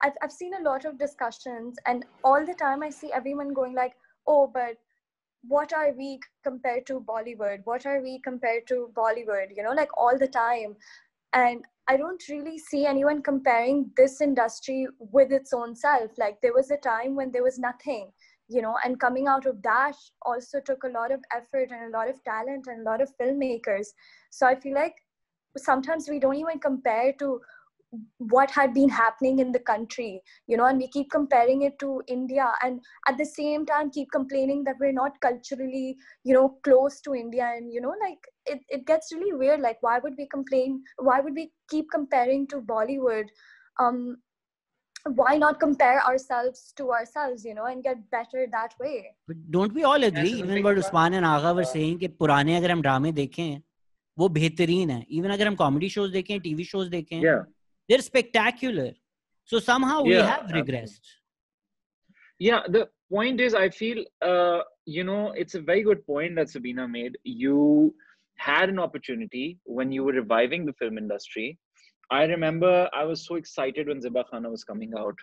I've seen a lot of discussions, and all the time I see everyone going like, oh, but what are we compared to Bollywood? What are we compared to Bollywood? You know, like all the time. And I don't really see anyone comparing this industry with its own self. Like there was a time when there was nothing, you know, and coming out of that also took a lot of effort and a lot of talent and a lot of filmmakers. So I feel like sometimes we don't even compare to what had been happening in the country, you know, and we keep comparing it to India, and at the same time keep complaining that we're not culturally, you know, close to India. And, you know, like it gets really weird. Like, why would we complain? Why would we keep comparing to Bollywood? Why not compare ourselves to ourselves, you know, and get better that way? But don't we all agree, even what Usman and Agha were saying, कि पुराने अगर हम ड्रामे देखें वो बेहतरीन है. Even अगर हम कॉमेडी शोज देखें, टीवी शोज देखें, they're spectacular. So somehow we have regressed. Yeah, the point is, I feel, you know, it's a very good point that Sabina made. You had an opportunity when you were reviving the film industry. I remember I was so excited when Zeba Khana was coming out.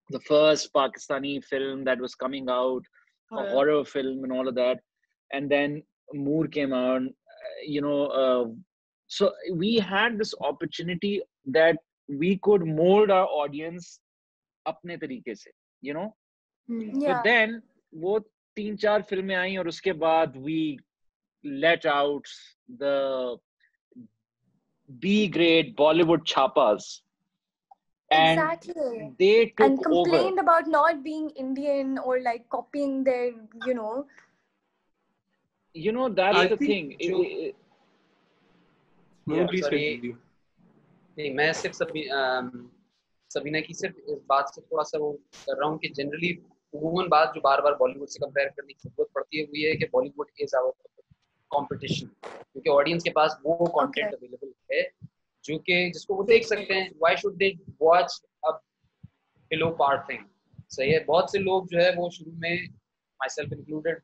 The first Pakistani film that was coming out, a horror film and all of that. And then Moore came out, you know, so we had this opportunity that we could mold our audience अपने तरीके से, you know. Yeah. But then वो 3-4 फिल्में आई और उसके बाद we let out the B-grade Bollywood chapas. And exactly. They took and complained over. about not being Indian or like copying their, you know. You know, that's the thing. नहीं, मैं सिर्फ सबीना की सिर्फ इस बात से थोड़ा सा वो कर रहा हूँ कि जनरली वुमन बात जो बार बार बॉलीवुड से कंपेयर करने की जरूरत पड़ती है वो ये है कि बॉलीवुड इज आवर कंपटीशन, क्योंकि ऑडियंस के पास वो कंटेंट अवेलेबल है जो कि जिसको वो देख सकते हैं. Why should they watch a below par thing? सही है. बहुत से लोग जो है वो शुरू में, माई सेल्फ इंक्लूडेड,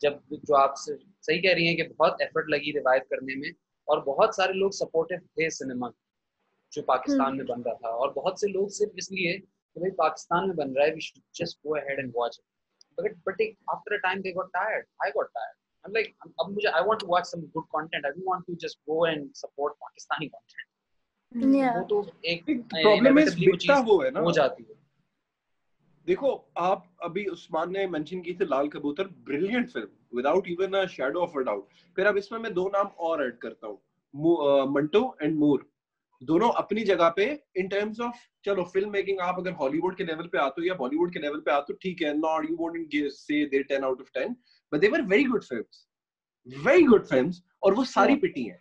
जब जो आप सही कह रही हैं कि बहुत एफर्ट लगी रिवाइव करने में, और बहुत सारे लोग सपोर्टिव थे सिनेमा जो पाकिस्तान में बन रहा था, और बहुत से लोग सिर्फ इसलिए कि भाई पाकिस्तान में बन रहा है, we should just go ahead and watch it. But after a time they got tired. I got tired. I'm like, अब मुझे I want to watch some good content. I don't want to just go and support Pakistani content. Yeah. वो तो एक problem is बिकता वो है ना, हो जाती है. देखो, आप अभी उस्मान ने मेंशन की थी लाल कबूतर, brilliant film without even a shadow of a doubt. फिर अब इसमें मैं 2 नाम और ऐड करता हूँ, मंटो एंड मूर. दोनों अपनी जगह पे इन टर्म्स ऑफ, चलो फिल्म मेकिंग आप अगर हॉलीवुड के लेवल पे आते हो या बॉलीवुड के लेवल पे आते हो, ठीक है, not you won't say they 10 out of 10, but they were very good films. और वो सारी पिटी हैं.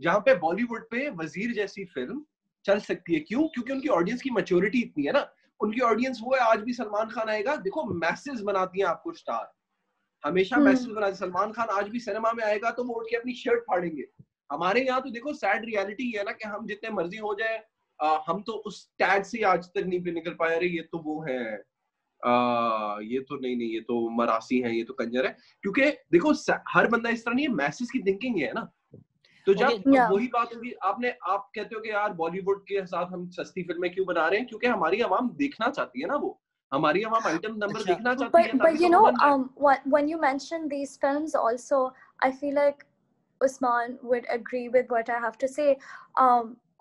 जहां पे बॉलीवुड पे वजीर जैसी फिल्म चल सकती है, क्यों? क्योंकि उनकी ऑडियंस की मैच्योरिटी इतनी है ना. उनकी ऑडियंस वो है, आज भी सलमान खान आएगा, देखो मैसेज बनाती है आपको स्टार, हमेशा मैसेज बनाती. सलमान खान आज भी सिनेमा में आएगा तो वो उठ के अपनी शर्ट फाड़ेंगे. हमारे यहाँ तो देखो सैड रियलिटी है ना कि हम जितने मर्जी हो जाए, हम तो उस टैग से आज तक नहीं निकल पाए. अरे ये तो वो है, ये तो नहीं, ये तो मरासी है, ये तो कंजर है. क्योंकि देखो हर बंदा इस तरह नहीं है, मैसेज की थिंकिंग है ना. तो जब वही बात होगी, आप कहते हो कि यार बॉलीवुड के साथ हम सस्ती फिल्में क्यों बना रहे हैं, क्योंकि हमारी आवाम देखना चाहती है ना, वो हमारी आवाम आइटम नंबर देखना चाहती है. But you know, when you mention these films also, I feel like Usman would agree with what I have to say.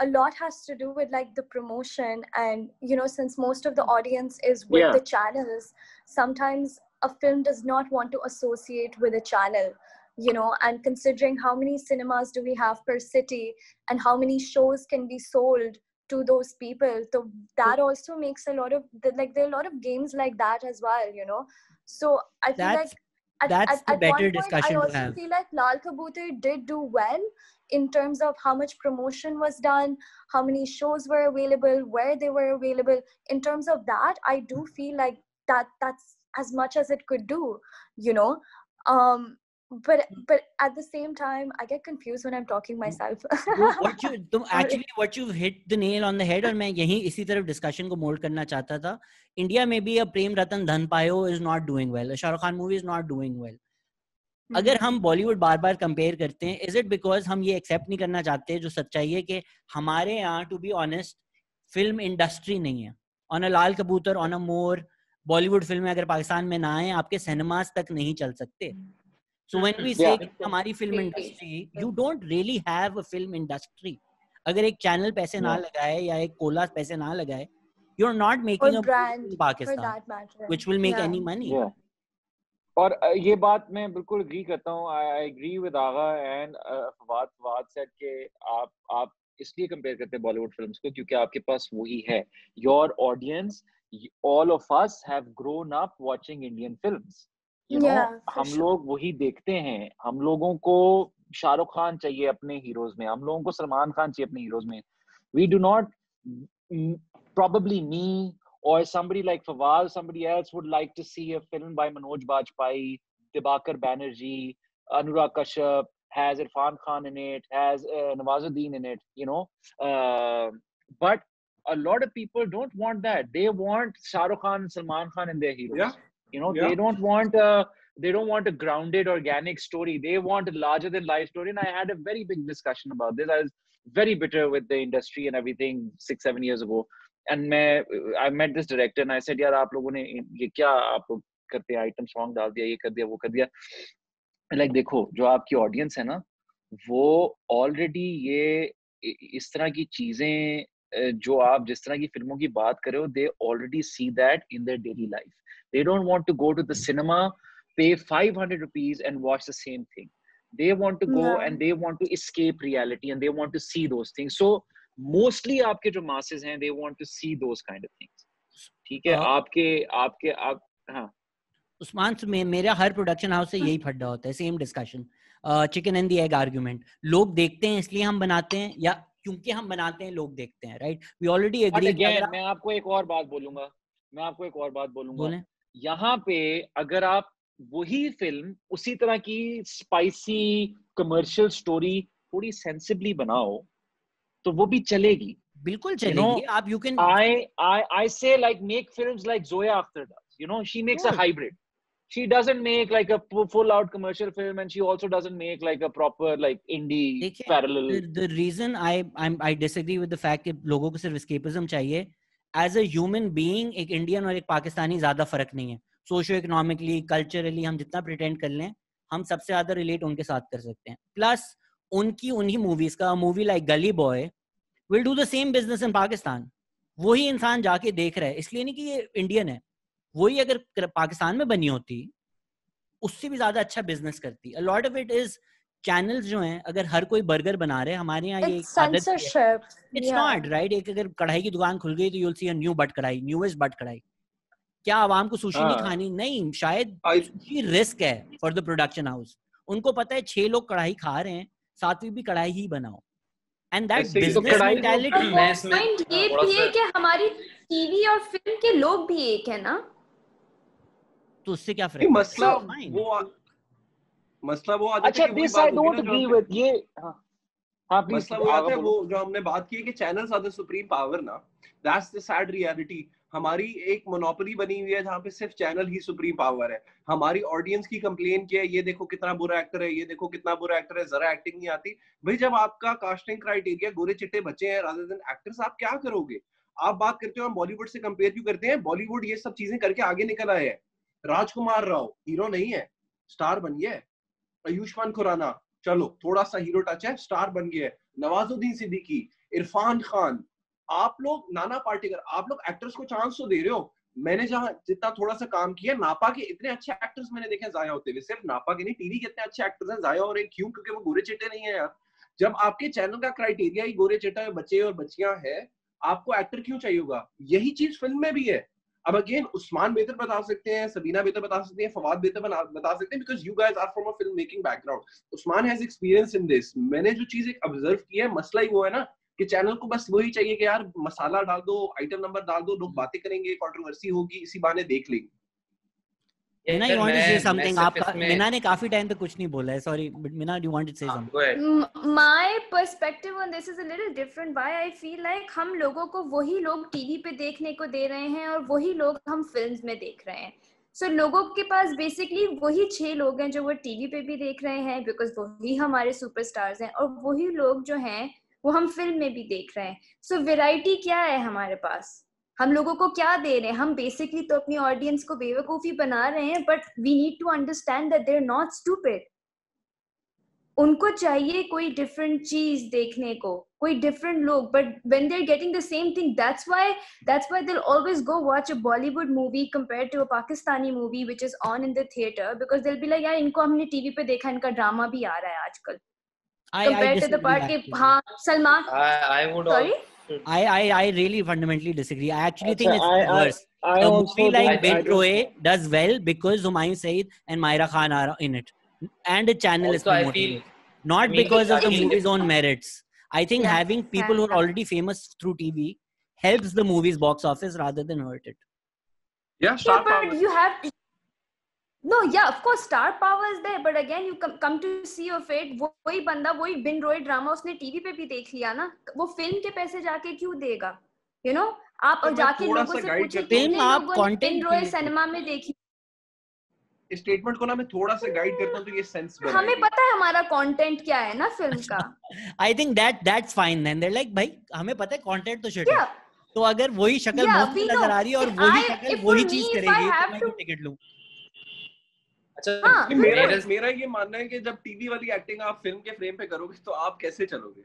A lot has to do with like the promotion, and you know, since most of the audience is with the channels, sometimes a film does not want to associate with a channel, you know, and considering how many cinemas do we have per city and how many shows can be sold to those people, so that also makes a lot of like there are a lot of games like that as well, you know. So I feel like that's the better discussion I also to have. feel like Lal Kabootar did do well in terms of how much promotion was done, how many shows were available, where they were available. In terms of that, I do feel like that's as much as it could do, you know. But at the same time, I get confused when I'm talking myself. what you've hit the nail on the head, और मैं यही इसी तरफ discussion को mould करना चाहता था. India में भी अब प्रेम रतन धन पायो is not doing well, Shahrukh Khan movie is not doing well. अगर हम बॉलीवुड बार बार कंपेयर करते हैं, इज इट बिकॉज हम ये एक्सेप्ट नहीं करना चाहते जो सच्चाई है कि हमारे यहाँ, to be honest, film industry नहीं है. ऑन अ लाल कबूतर, ऑन अ मोर, बॉलीवुड फिल्में अगर पाकिस्तान में ना आए आपके सिनेमास तक नहीं चल सकते. So when we say हमारी film industry, you don't really have a film industry. अगर एक चैनल पैसे ना लगाए या एक कोला पैसे ना लगाए, you're not making a brand in Pakistan, which will make any money. और ये बात मैं बिल्कुल एग्री करता हूँ. I agree with Agha and Fawad said कि आप इसलिए कंपेयर करते हैं बॉलीवुड फिल्म्स को क्योंकि आपके पास वही है. Your audience, all of us have grown up watching Indian films. You know, हम लोग वही देखते हैं. हम लोगों को शाहरुख खान चाहिए अपने हीरोज में, हम लोगों को सलमान खान चाहिए अपने हीरोज में. We do not, probably me or somebody like Fawaz, somebody else would like to see a film by Manoj Bajpayee, Dibakar Banerjee, Anurag Kashyap, has Irfan Khan in it, has Nawazuddin in it, you know. But a lot of people don't want that. They want Shahrukh Khan, Salman Khan in their heroes. Yeah. You know, they don't want a grounded, organic story. They want a larger than life story. And I had a very big discussion about this. I was very bitter with the industry and everything 6-7 years ago. And I met this director and I said, यार आप लोगों ने ये क्या आप लोग करते हैं, आइटम सॉन्ग डाल दिया, ये कर दिया, वो कर दिया. Like देखो, जो आपकी ऑडियंस है ना, वो ऑलरेडी ये इस तरह की चीजें जो आप जिस तरह की फिल्मों की बात कर रहे हो, they already see that in their daily life. They don't want to go to the cinema, pay 500 rupees and watch the same thing. They want to go and they want to escape reality and they want to see those things. So mostly आपके जो masses हैं, they want to see those kind of things. ठीक है, आपके हाँ. उस्मान से मेरा हर production house से यही फड्डा होता है, same discussion, chicken and the egg argument. लोग देखते हैं इसलिए हम बनाते हैं या क्योंकि हम बनाते हैं लोग देखते हैं, राइट? We already agree. मैं आपको एक और बात बोलूंगा. यहाँ पे अगर आप वही फिल्म उसी तरह की स्पाइसी कमर्शियल स्टोरी थोड़ी सेंसिबली बनाओ तो वो भी चलेगी. बिल्कुल चलेगी. आप you can I say like make films like Zoya Akhtar does. You know, she makes a hybrid. She doesn't make like a full out commercial film and she also doesn't make like a proper like indie parallel. The reason I disagree with the fact कि लोगों को सिर्फ escapism चाहिए. As a human being, एक Indian और एक पाकिस्तानी ज्यादा फर्क नहीं है. सोशियो इकोनॉमिकली, कल्चरली हम जितना प्रिटेंड कर लें, हम सबसे ज्यादा रिलेट उनके साथ कर सकते हैं. प्लस उन्हीं मूवीज का मूवी लाइक गली boy will do the same business in Pakistan. वही इंसान जाके देख रहा है, इसलिए नहीं कि ये इंडियन है. वही अगर पाकिस्तान में बनी होती उससे भी ज्यादा अच्छा बिजनेस करती. A lot of it is channels जो हैं, अगर हर कोई बर्गर बना रहे, हमारे यहाँ ये censorship. It's not right. एक अगर कढ़ाई की दुकान खुल गई तो you'll see a new but कढ़ाई, newest बट कढ़ाई. क्या आवाम को सुशी नहीं खानी? नहीं, शायद ये रिस्क है फॉर द प्रोडक्शन हाउस. उनको पता है 6 लोग कढ़ाई खा रहे हैं, 7वीं भी कढ़ाई ही बनाओ. And that business mentality. Point ये भी है कि हमारी टीवी और फिल्म के लोग भी एक है ना, तो उससे क्या फर्क? मसला वो आ जाता है कि this I don't agree with ये. मसला वो आता है वो जो हमने बात की है कि channels are the supreme power ना. That's the sad reality. हमारी एक मोनोपोली बनी हुई है जहाँ पे सिर्फ चैनल ही सुप्रीम पावर है. हमारी ऑडियंस की कंप्लेन क्या है, ये देखो कितना बुरा एक्टर है, ये देखो कितना बुरा एक्टर है, जरा एक्टिंग नहीं आती. भाई जब आपका कास्टिंग क्राइटेरिया गोरे चिट्टे बच्चे हैं रादर देन एक्टर्स, आप क्या करोगे? आप बात करते हो हम बॉलीवुड से कंपेयर क्यों करते हैं? बॉलीवुड ये सब चीजें करके आगे निकल आए हैं. राजकुमार राव हीरो नहीं है, स्टार बन गया है. आयुष्मान खुराना चलो थोड़ा सा हीरो टच है, स्टार बन गया है. नवाजुद्दीन सिद्दीकी, इरफान खान, आप लोग नाना पाटेकर, आप लोग एक्टर्स को चांस तो दे रहे हो. मैंने जहां जितना थोड़ा सा काम किया, नापा के इतने अच्छे एक्टर्स मैंने देखे जाया होते हुए. सिर्फ नापा के नहीं, टीवी के इतने अच्छे एक्टर्स हैं जाया हो रहे. क्यों? क्योंकि वो गोरे चिट्टे नहीं है यार. जब आपके चैनल का क्राइटेरिया ही गोरे चिट्टा बच्चे और बच्चियां है, आपको एक्टर क्यों चाहिए होगा? यही चीज फिल्म में भी है. अब अगेन उस्मान बेहतर बता सकते हैं, सबीना बेहतर बता सकती हैं, फवाद बेहतर बता सकते हैं, because you guys are from a film making background. Usman has experience in this. मैंने जो चीज एक ऑब्जर्व की है, मसला ही वो है ना कि चैनल को बस वही चाहिए कि यार मसाला डाल दो, आइटम नंबर डाल दो, लोग बातें करेंगे, कंट्रोवर्सी होगी, इसी बहाने देख लेंगे. Mina, you want to say something? Mina ने काफी टाइम तक कुछ नहीं बोला है. Sorry, but Mina, do you want to say something? Go ahead. My perspective on this is a little different. Why I feel like हम लोगों को वही लोग टीवी पे देखने को दे रहे हैं और वही लोग हम फिल्म्स में देख रहे हैं. So लोगों के पास बेसिकली वही 6 लोग हैं जो वो टीवी पे भी देख रहे हैं, बिकॉज वही हमारे सुपरस्टार्स हैं, और वही लोग जो हैं वो हम फिल्म में भी देख रहे हैं. So वैरायटी क्या है हमारे पास? हम लोगों को क्या दे रहे हैं? हम बेसिकली तो अपनी ऑडियंस को बेवकूफी बना रहे हैं, but we need to understand that they are not stupid. उनको चाहिए कोई डिफरेंट चीज देखने को, कोई डिफरेंट लोग, but when they are getting the same thing, that's why they will always go watch a Bollywood movie compared to a Pakistani movie which is on in the theatre, because they will be like यार इनको हमने TV पे देखा, इनका drama भी आ रहा है आजकल. Compared to the part के हाँ Salman, I would sorry, I really fundamentally disagree. I actually think it's the worse. I A also movie like think- Bin Roy does well because Humayun Saeed and Myra Khan are in it, and a channel is Also, I promoting feel- it, not I mean, because of the I feel- movie's own merits. I think Yeah, having people who are yeah. already famous through TV helps the movie's box office rather than hurt it. Yeah, star yeah, but power. you have no, yeah, of course star power is there, but again you come to see of it, वही बंदा वही बिन Roy drama उसने TV पे भी देख लिया ना, वो फिल्म के पैसे जाके क्यों देगा? You know, आप तो मैं जाके थोड़ा लोगों सा से guide पूछे करता हूँ। कितने फिल्म आप लोगों ने content बिन रॉय के लिए सिनेमा में देखी. इस स्टेटमेंट को ना मैं थोड़ा सा गाइड करता हूँ तो ये सेंस बनाएगी. हमें पता है हमारा कंटेंट क्या है ना फिल्म का. I think that's fine then. They're like, भाई हमें पता है content तो shit है. Yeah. तो अगर वही शक्ल Yeah, मुंह में we नजर know. आ रही है और If वही I- शक्ल if वही for चीज me, if I करेगी तो have मैं to- क्यों टिकट लूं? अच्छा, हाँ, मेरा ये मानना है कि जब टीवी वाली एक्टिंग आप फिल्म के फ्रेम पे करोगे तो आप कैसे चलोगे?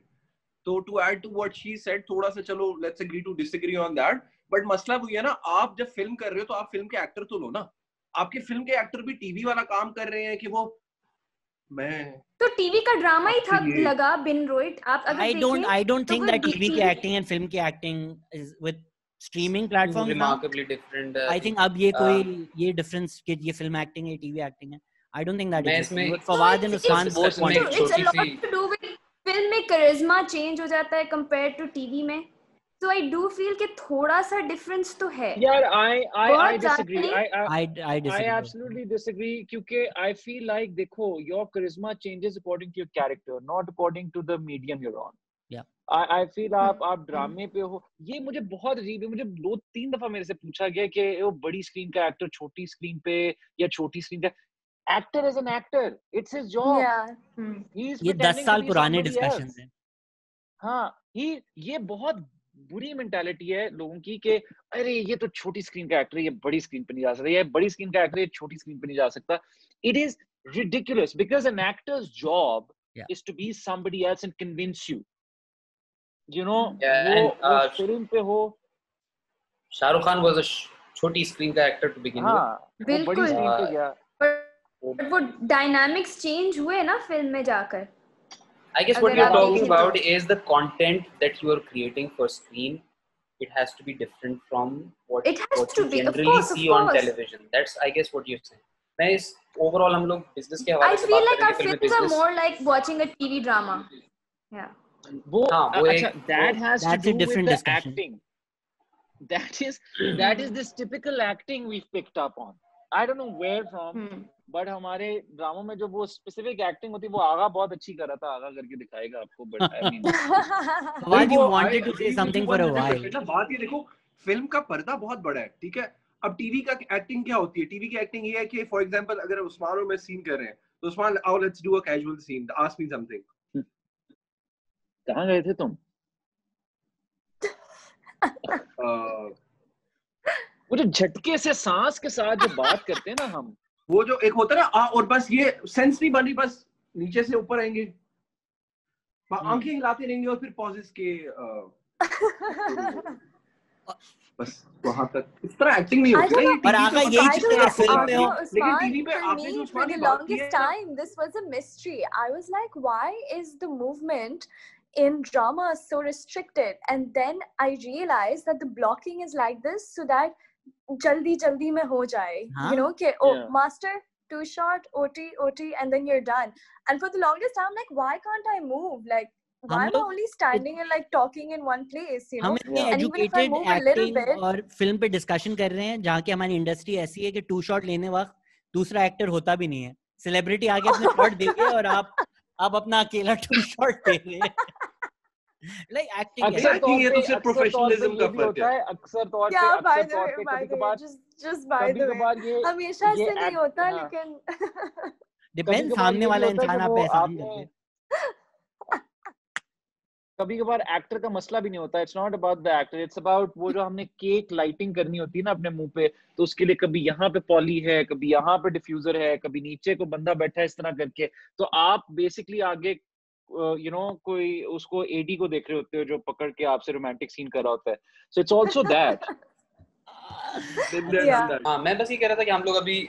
तो to add to what she said, थोड़ा सा चलो let's agree to disagree on that, but मसला वो है ना, आप जब फिल्म कर रहे हो तो आप फिल्म के एक्टर तो लो ना. आपके फिल्म के एक्टर भी टीवी वाला काम कर रहे हैं कि वो मैं तो टीवी का ड्रामा ही था ये- लगा बिन रॉय. आप अगर I don't देखें, think वो that TV की TV acting and film की acting is with streaming platforms now. remarkably different. I think अब ये कोई ये difference कि ये film acting है TV acting है. I don't think that मैं exists. इसमें- But Fawad and it's- Usman it's- both it's- want it's- it. it's a lot छोटी-सी- to do with फिल्म में करिश्मा चेंज हो जाता है कंपेयर टू टीवी में. So I do feel कि थोड़ा सा डिफरेंस तो है. यार I बहुत disagree. ज़्यादा I I disagree. absolutely disagree क्योंकि I feel like देखो your charisma changes according to your character, not according to the medium you're on. Yeah. I feel आप ड्रामे पे हो, ये मुझे बहुत अजीब है. मुझे 2-3 दफा मेरे से पूछा गया कि वो बड़ी स्क्रीन का एक्टर छोटी स्क्रीन पे या छोटी स्क्रीन का actor is an actor. It's his job. Yeah. He is ये 10 pretending to साल be पुराने somebody discussions else. हैं. हाँ, ये बहुत बुरी मेंटालिटी है लोगों की कि अरे ये तो छोटी स्क्रीन का एक्टर है, ये बड़ी स्क्रीन पे नहीं जा सकता, ये बड़ी स्क्रीन का एक्टर है, ये छोटी स्क्रीन पे नहीं जा सकता. It is ridiculous because an actor's job is to be somebody else and convince you. You know, वो फिल्म पे हो. शाहरुख खान was a छोटी स्क्रीन का एक्टर to begin with. हाँ, वो बड़ी बिल्कुल. स्क्रीन पे गया. But वो डायनामिक्स चेंज हुए ना फिल्म में जाकर. I guess what अगर you're आप talking देखें तो- about is the content that you are creating for screen. It has to be different from what It has you to be, of generally course, see of on course. television. That's I guess what you're saying. मैं इस overall हम लोग business के हवाले I से feel बात like our करेंगे, film films are business. more like watching a TV drama. Yeah. वो वो अच्छा, that has to That's a do with different the discussion. acting. That is this typical acting we've picked up on. I don't know where from, but हमारे ड्रामों में जो वो specific acting होती है वो आगा बहुत अच्छी कर रहा था, आगा करके दिखाएगा आपको, but I mean Fawad, you wanted to say something for a while. बात ये देखो, फिल्म का पर्दा बहुत बड़ा है, ठीक है. अब टीवी का एक्टिंग क्या होती है? टीवी की एक्टिंग ये है कि फॉर एग्जांपल अगर उस्मान और मैं सीन कर रहे हैं तो उस्मान आओ let's do a casual scene, ask me something. कहाँ गए थे तुम? वो जो झटके से सांस के साथ जो बात करते हैं ना हम, वो जो एक होता है ना और बस ये सेंस नहीं बनी, बस नीचे से ऊपर आएंगे, आंखें हिलाते रहेंगे और फिर पॉजेस के बस वहां तक. इस तरह एक्टिंग नहीं होती ना. और आगा यही चीज अगर फिल्म में हो, लेकिन टीवी पे आपने जो उस्मान की बात की है, time this was a mystery. I was like, why is the movement in drama so restricted? And then I realized that the blocking is like this so that jaldi mein ho jaye. हाँ? You know, okay, master, 2 shot, OT, and then you're done. And for the longest time, I'm like, why can't I move? Like, why am I only standing and like talking in one place? You know, हम इतने and even if I educated move a little acting bit, और film पे discussion कर रहे हैं जहाँ की हमारी इंडस्ट्री ऐसी है कि 2 शॉट लेने वक्त दूसरा एक्टर होता भी नहीं है. सेलिब्रिटी आके अपने शॉट देते हैं और आप अपना अकेला 2 शॉट दे रहे हैं. लाइक एक्टिंग अक्सर तौर ये तो पे सिर्फ प्रोफेशनलिज्म का फर्क है. अक्सर तौर yeah, by पे the way, कभी-कभार just by the way, कभी-कभार ये हमेशा ये ऐसे नहीं act- होता, हाँ. लेकिन डिपेंड कभी-कभार सामने ये भी वाला होता है इंसान कि आप वो पे एहसान आपने- कर दे. कभी कभार एक्टर का मसला भी नहीं होता. It's not about the actor, it's about वो जो हमने केक लाइटिंग करनी होती है ना अपने मुंह पे, तो उसके लिए कभी यहाँ पे पॉली है, कभी यहाँ पे डिफ्यूजर है, कभी नीचे को बंदा बैठा है इस तरह करके. तो आप बेसिकली आगे कोई उसको एडी को देख रहे होते हो जो पकड़ के आपसे रोमांटिक सीन कर रहा होता है. So it's also that. हाँ, मैं बस ये कह रहा था कि हम लोग अभी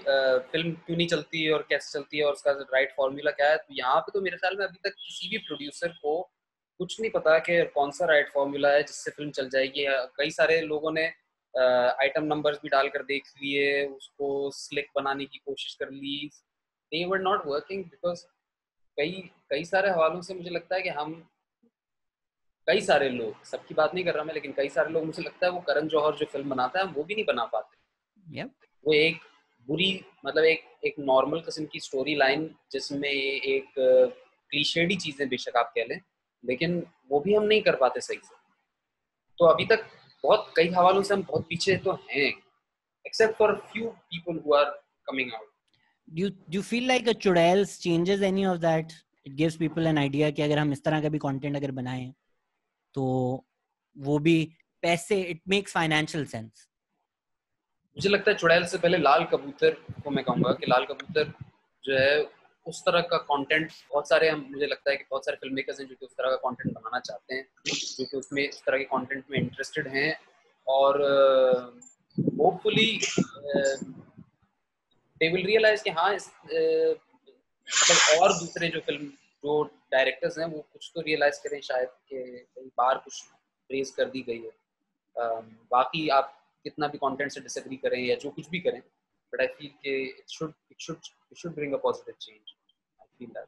फिल्म क्यों नहीं चलती और कैसे चलती है और उसका राइट फॉर्मूला क्या है. तो यहाँ पे तो मेरे ख्याल में अभी तक किसी भी प्रोड्यूसर को कुछ नहीं पता कि कौन सा राइट फॉर्मूला है जिससे फिल्म चल जाएगी. कई सारे लोगों ने आइटम नंबर्स भी डालकर देख लिए, उसको स्लिक बनाने की कोशिश कर ली. दे वर नॉट वर्किंग बिकॉज कई सारे हवालों से मुझे लगता है कि हम कई सारे लोग, सबकी बात नहीं कर रहा मैं, लेकिन कई सारे लोग मुझे लगता है वो करण जौहर जो फिल्म बनाता है वो भी नहीं बना पाते. वो एक बुरी, मतलब एक नॉर्मल किस्म की स्टोरी लाइन जिसमें एक क्लीशेडी चीजें बेशक आप कह लें, लेकिन वो भी हम नहीं कर पाते सही से. तो अभी तक बहुत कई हवालों से हम बहुत पीछे तो हैं, except for few people who are coming out. Do you feel like a Chudels changes any of that? It gives people an idea कि अगर हम इस तरह का भी कंटेंट अगर बनाएं तो वो भी पैसे, it makes financial sense. मुझे लगता है चुड़ैल से पहले लाल कबूतर को मैं कहूँगा कि लाल कबूतर जो है उस तरह का कंटेंट, बहुत सारे मुझे लगता है कि बहुत सारे फिल्म मेकर्स हैं जो कि उस तरह का कंटेंट बनाना चाहते हैं, जो कि उसमें उस तरह के कंटेंट में इंटरेस्टेड हैं. और होपफुली दे विल रियलाइज कि हाँ मतलब और दूसरे जो फिल्म जो डायरेक्टर्स हैं वो कुछ तो रियलाइज करें शायद कि कई बार कुछ रेज कर दी गई है. बाकी आप कितना भी कंटेंट से डिसएग्री करें या जो कुछ भी करें, बट आई फील कि it should bring a positive change. I feel that.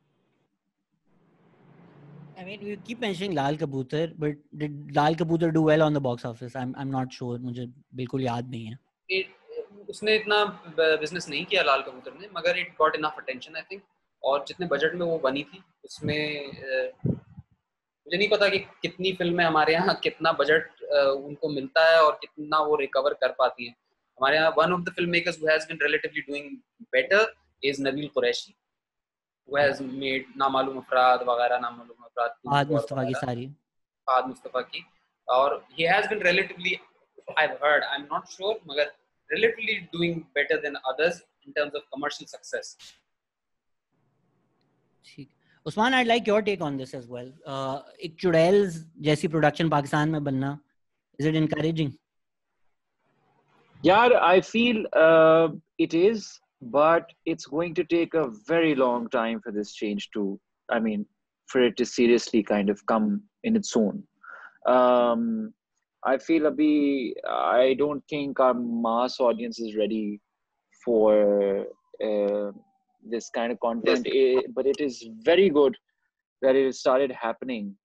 I mean, we keep mentioning Lal Kabutar, but did Lal Kabutar do well on the box office? I'm not sure. मुझे बिल्कुल याद नहीं है. उसने इतना business नहीं किया लाल कबूतर ने, मगर it got enough attention I think. और जितने बजट में वो बनी थी उसमें मुझे नहीं पता कि कितनी फिल्में हमारे यहाँ कितना बजट उनको मिलता है और कितना वो रिकवर कर पाती हैं. हमारे यहाँ one of the film makers who has been relatively doing better is Nabeel Qureshi, who has made Na Maloom Afraad वगैरह, नामालूम अफराद, फहद मुस्तफा की सारी, फहद मुस्तफा की. और he has been relatively, I've heard, I'm not sure, मगर relatively doing better than others in terms of commercial success. ठीक. Usman, I'd like your take on this as well. एक चुड़ैल्स जैसी प्रोडक्शन पाकिस्तान में बनना, is it encouraging? Yeah, I feel it is, but it's going to take a very long time for this change to, I mean, for it to seriously kind of come in its own. I feel I don't think our mass audience is ready for this kind of content, but it is very good that it started happening.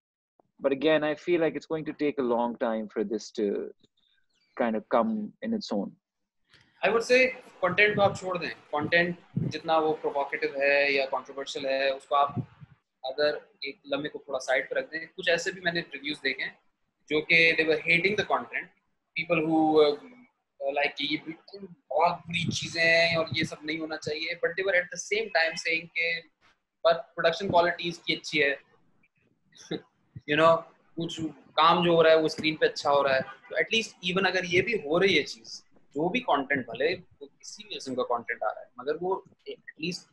But again, I feel like it's going to take a long time for this to kind of come in its own. I would say content को आप छोड़ दें. Content जितना वो provocative है या controversial है, उसको आप अगर एक लम्हे को थोड़ा साइड पर रख दें. कुछ ऐसे भी मैंने रिव्यूज देखे हैं जो कि they were hating the content, people who like कि ये बिल्कुल बहुत बुरी चीजें हैं और ये सब नहीं होना चाहिए, but they were at the same time saying कि but production quality इसकी अच्छी है. You know, कुछ काम जो हो रहा है वो स्क्रीन पे अच्छा हो रहा है. तो एटलीस्ट इवन अगर ये भी हो रही है चीज, जो भी कंटेंट भले वो किसी भी किस्म का कंटेंट आ रहा है, मगर वो एटलीस्ट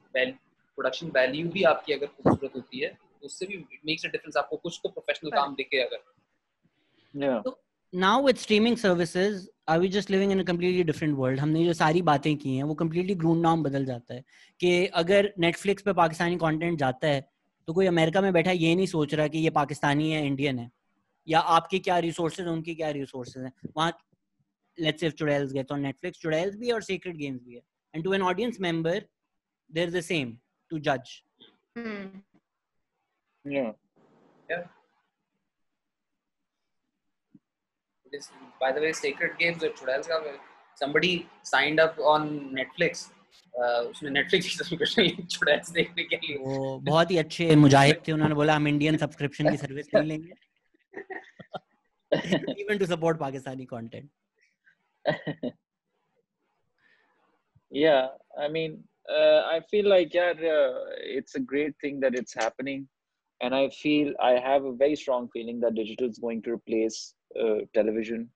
प्रोडक्शन वैल्यू भी आपकी अगर खूबसूरत होती है तो उससे भी इट मेक्स अ डिफरेंस. आपको कुछ तो प्रोफेशनल काम दिखे अगर. So now with streaming services, are we just living in a completely different world? हमने जो सारी बातें की हैं वो completely ground down बदल जाता है कि अगर Netflix पे पाकिस्तानी कंटेंट जाता है तो कोई अमेरिका में बैठा ये नहीं सोच रहा कि ये पाकिस्तानी है, इंडियन है, या आपके क्या रिसोर्सेज, उनके क्या रिसोर्सेज हैं. वहाँ let's say if Chudels gets on Netflix, Chudels भी और Sacred Games भी है, and to an audience member they're the same to judge. Yeah. This, by the way, Sacred Games or Chudels का somebody signed up on Netflix. उसने Netflix की subscription ली Chudels देखने के लिए. वो बहुत ही अच्छे मुजाहिद थे, उन्होंने बोला हम इंडियन सब्सक्रिप्शन की सर्विस नहीं लेंगे even to support Pakistani content. Yeah, I mean, I feel like it's a great thing that it's happening. and I have a very strong feeling that digital is going to replace television,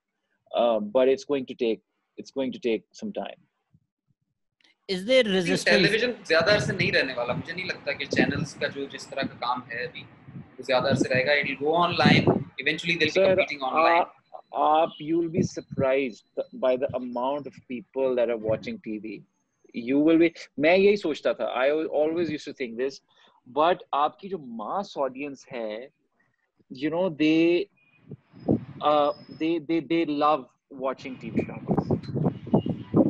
but it's going to take some time. Is there resistance? Television ज्यादा अरसे नहीं रहने वाला, मुझे नहीं लगता कि channels का जो जिस तरह का काम है अभी वो ज्यादा अरसे रहेगा. It will go online, eventually they'll be competing online. You'll be surprised by the amount of people that are watching TV. You will be. मैं यही सोचता था. I always used to think this, but आपकी जो mass audience है, you know, they love watching TV dramas.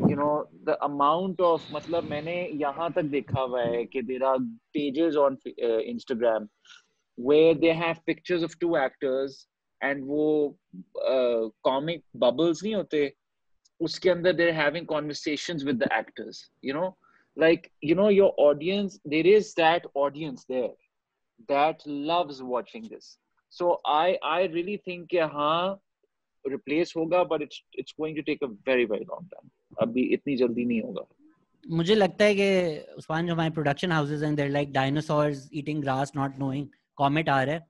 You know, the amount of, मतलब मैंने यहाँ तक देखा हुआ है कि there are pages on Instagram where they have pictures of two actors and वो comic bubbles नहीं होते, उसके अंदर they're having conversations with the actors, you know, like, you know, your audience, there is that audience there that loves watching this. So I really think कि हाँ replace होगा, but it's going to take a very very long time. अभी इतनी जल्दी नहीं होगा. मुझे लगता है कि उस्मान जो हमारे प्रोडक्शन हाउसेस हैं, they're like dinosaurs eating grass not knowing comet आ रहा है.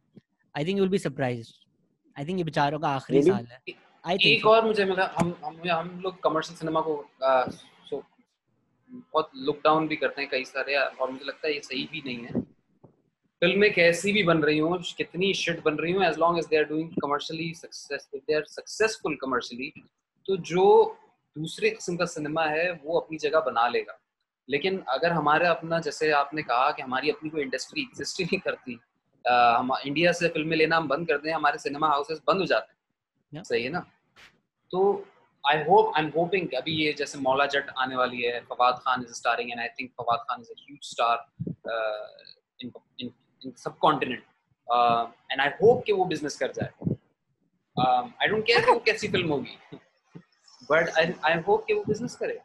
I think you'll be surprised. I think ये बेचारों का आखिरी साल है. एक और मुझे मिला, हम लोग कमर्शियल सिनेमा को बहुत लुक डाउन भी करते हैं कई सारे, और मुझे लगता है ये सही भी नहीं है. फिल्में कैसी भी बन रही हूँ, कितनी शिट बन रही हूँ, as long as they are doing commercially successful, they are successful commercially, तो जो दूसरे किस्म का सिनेमा है वो अपनी जगह बना लेगा. लेकिन अगर हमारे अपना, जैसे आपने कहा कि हमारी अपनी कोई इंडस्ट्री एग्जिस्ट ही नहीं करती, हम इंडिया से फिल्में लेना हम बंद कर दें, हमारे सिनेमा हाउसेस बंद हो जाते हैं. सही है ना? तो आई एम होपिंग अभी ये जैसे मौला जट आने वाली है, Fawad Khan is starring, and I think Fawad Khan is a huge star in सब कॉन्टिनेंट, एंड आई होप कि वो बिजनेस कर जाए. आई डोंट केयर कि वो कैसी फिल्म होगी, बट आई होप कि वो बिजनेस करे.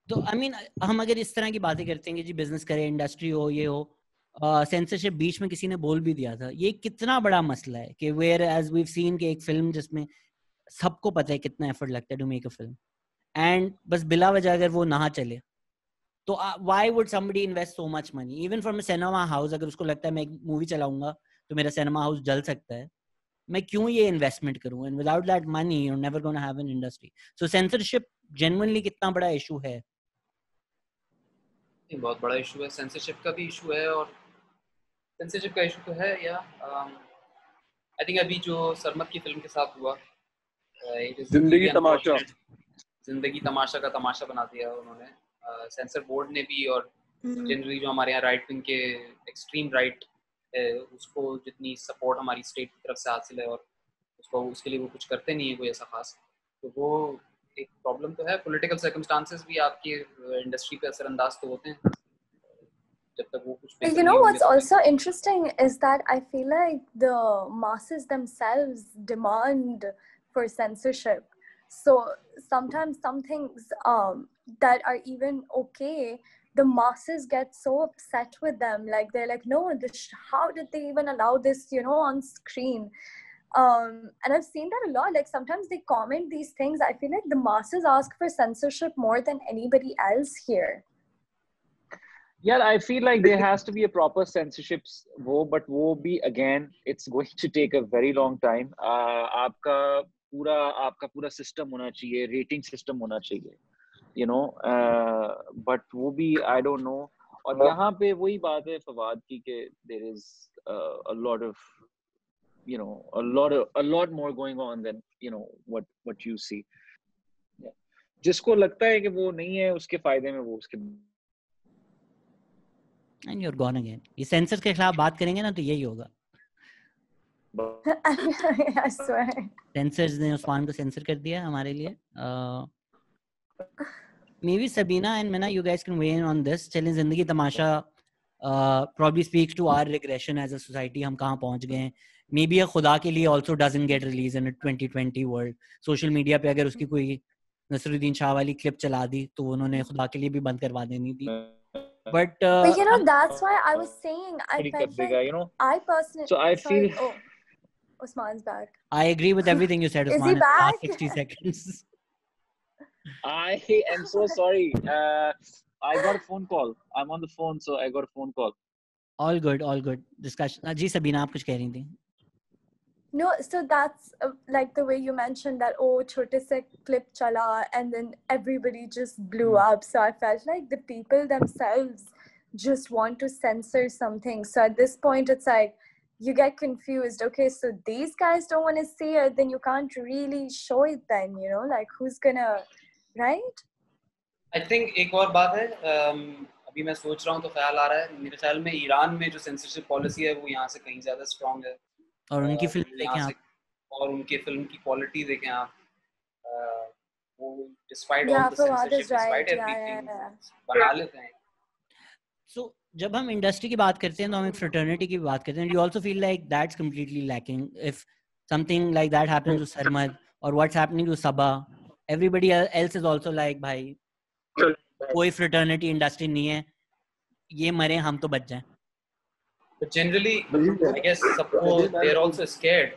तो आई मीन हम अगर इस तरह की बातें करते हैं कि जी बिजनेस करे, इंडस्ट्री हो, ये हो, सेंसरशिप बीच में किसी ने बोल भी दिया था, ये कितना बड़ा मसला है कि वेयर एज वी सीन कि एक फिल्म जिसमें सबको पता है कितना एफर्ट लगता है to make a film, and बस बिला वजह अगर वो ना चले तो why would somebody invest so much money even from a cinema house. अगर उसको लगता है मैं एक मूवी चलाऊंगा तो मेरा सिनेमा हाउस जल सकता है, मैं क्यों ये इन्वेस्टमेंट करूं? And without that money you are never gonna have an industry. So censorship genuinely कितना बड़ा इशू है? बहुत बड़ा इशू है. सेंसरशिप का भी इशू है, और सेंसरशिप का इशू तो है. या आई थिंक अभी जो सरमत की फिल्म के साथ हुआ, जिंदगी तमाशा का तमाशा बना दिया उन्होंने. सेंसर बोर्ड ने भी, और जनरली जो हमारे यहाँ राइट विंग के एक्सट्रीम राइट है, उसको जितनी सपोर्ट हमारी स्टेट की तरफ से हासिल है, और उसको उसके लिए वो कुछ करते नहीं है कोई ऐसा खास, तो वो एक प्रॉब्लम तो है. पॉलिटिकल सर्कमस्टांसेस भी आपकी इंडस्ट्री पे असरअंदाज तो होते हैं जब तक वो कुछ. You know what's also interesting is that I feel like the masses themselves demand for censorship. So sometimes some things that are even okay, the masses get so upset with them, like they're like, no, how did they even allow this, you know, on screen? And I've seen that a lot. Like sometimes they comment these things. I feel like the masses ask for censorship more than anybody else here. Yeah, I feel like there has to be a proper censorship, but वो भी again, it's going to take a very long time. आपका पूरा system होना चाहिए, rating system होना चाहिए, you know, but वो भी I don't know. और यहाँ पे वही बात है फवाद की कि there is a lot of, you know, a lot more going on than, you know, what you see. Yeah. जिसको लगता है कि वो नहीं है उसके फायदे में, वो उसके. And you're gone again. ये सेंसर के खिलाफ बात करेंगे ना तो यही होगा. I swear. सेंसर्स ने उस्मान को सेंसर कर दिया हमारे लिए. Maybe Sabina and Mina, you guys can weigh in on this. चलें, जिंदगी तमाशा probably speaks to our regression as a society. हम कहाँ पहुँच गए हैं. Maybe a खुदा के लिए also doesn't get released in a 2020 world. Social media पे अगर उसकी कोई नसरुद्दीन शाह वाली क्लिप चला दी तो उन्होंने खुदा के लिए भी बंद करवा देनी थी. But you know, that's why I was saying I felt like, you know, I personally. So I feel. Oh, Usman's back. I agree with everything you said, Usman. Is he back? 60 seconds. I am so sorry. I got a phone call. I'm on the phone, so I got a phone call. All good discussion. जी सबीना आप कुछ कह रही थी? No, so that's like the way you mentioned that, oh, chote se clip chala and then everybody just blew up. So I felt like the people themselves just want to censor something. So at this point, it's like you get confused. Okay, so these guys don't want to see it, then you can't really show it then, you know, like who's gonna, right? I think एक और बात है, अभी मैं सोच रहा हूँ तो ख्याल आ रहा है, मेरे ख्याल में ईरान में जो सेंसरशिप पॉलिसी है वो यहाँ से कहीं ज़्यादा स्ट्रॉन्ग है, और उनकी फिल्म देखें आप, और उनके फिल्म की क्वालिटी देखें आप, वो despite Yeah, all the Fawad censorship, is right. Despite Yeah. Everything बना लेते हैं. So जब हम इंडस्ट्री की बात करते हैं तो हम एक फ्रेटर्निटी की बात करते हैं. Do you also feel like that's completely lacking? If something like that happens to Sarmad or what's happening to Sabah, everybody else is also like भाई कोई फ्रेटर्निटी इंडस्ट्री नहीं है, ये मरे हम तो बच जाएं. But generally, I guess suppose they're also scared.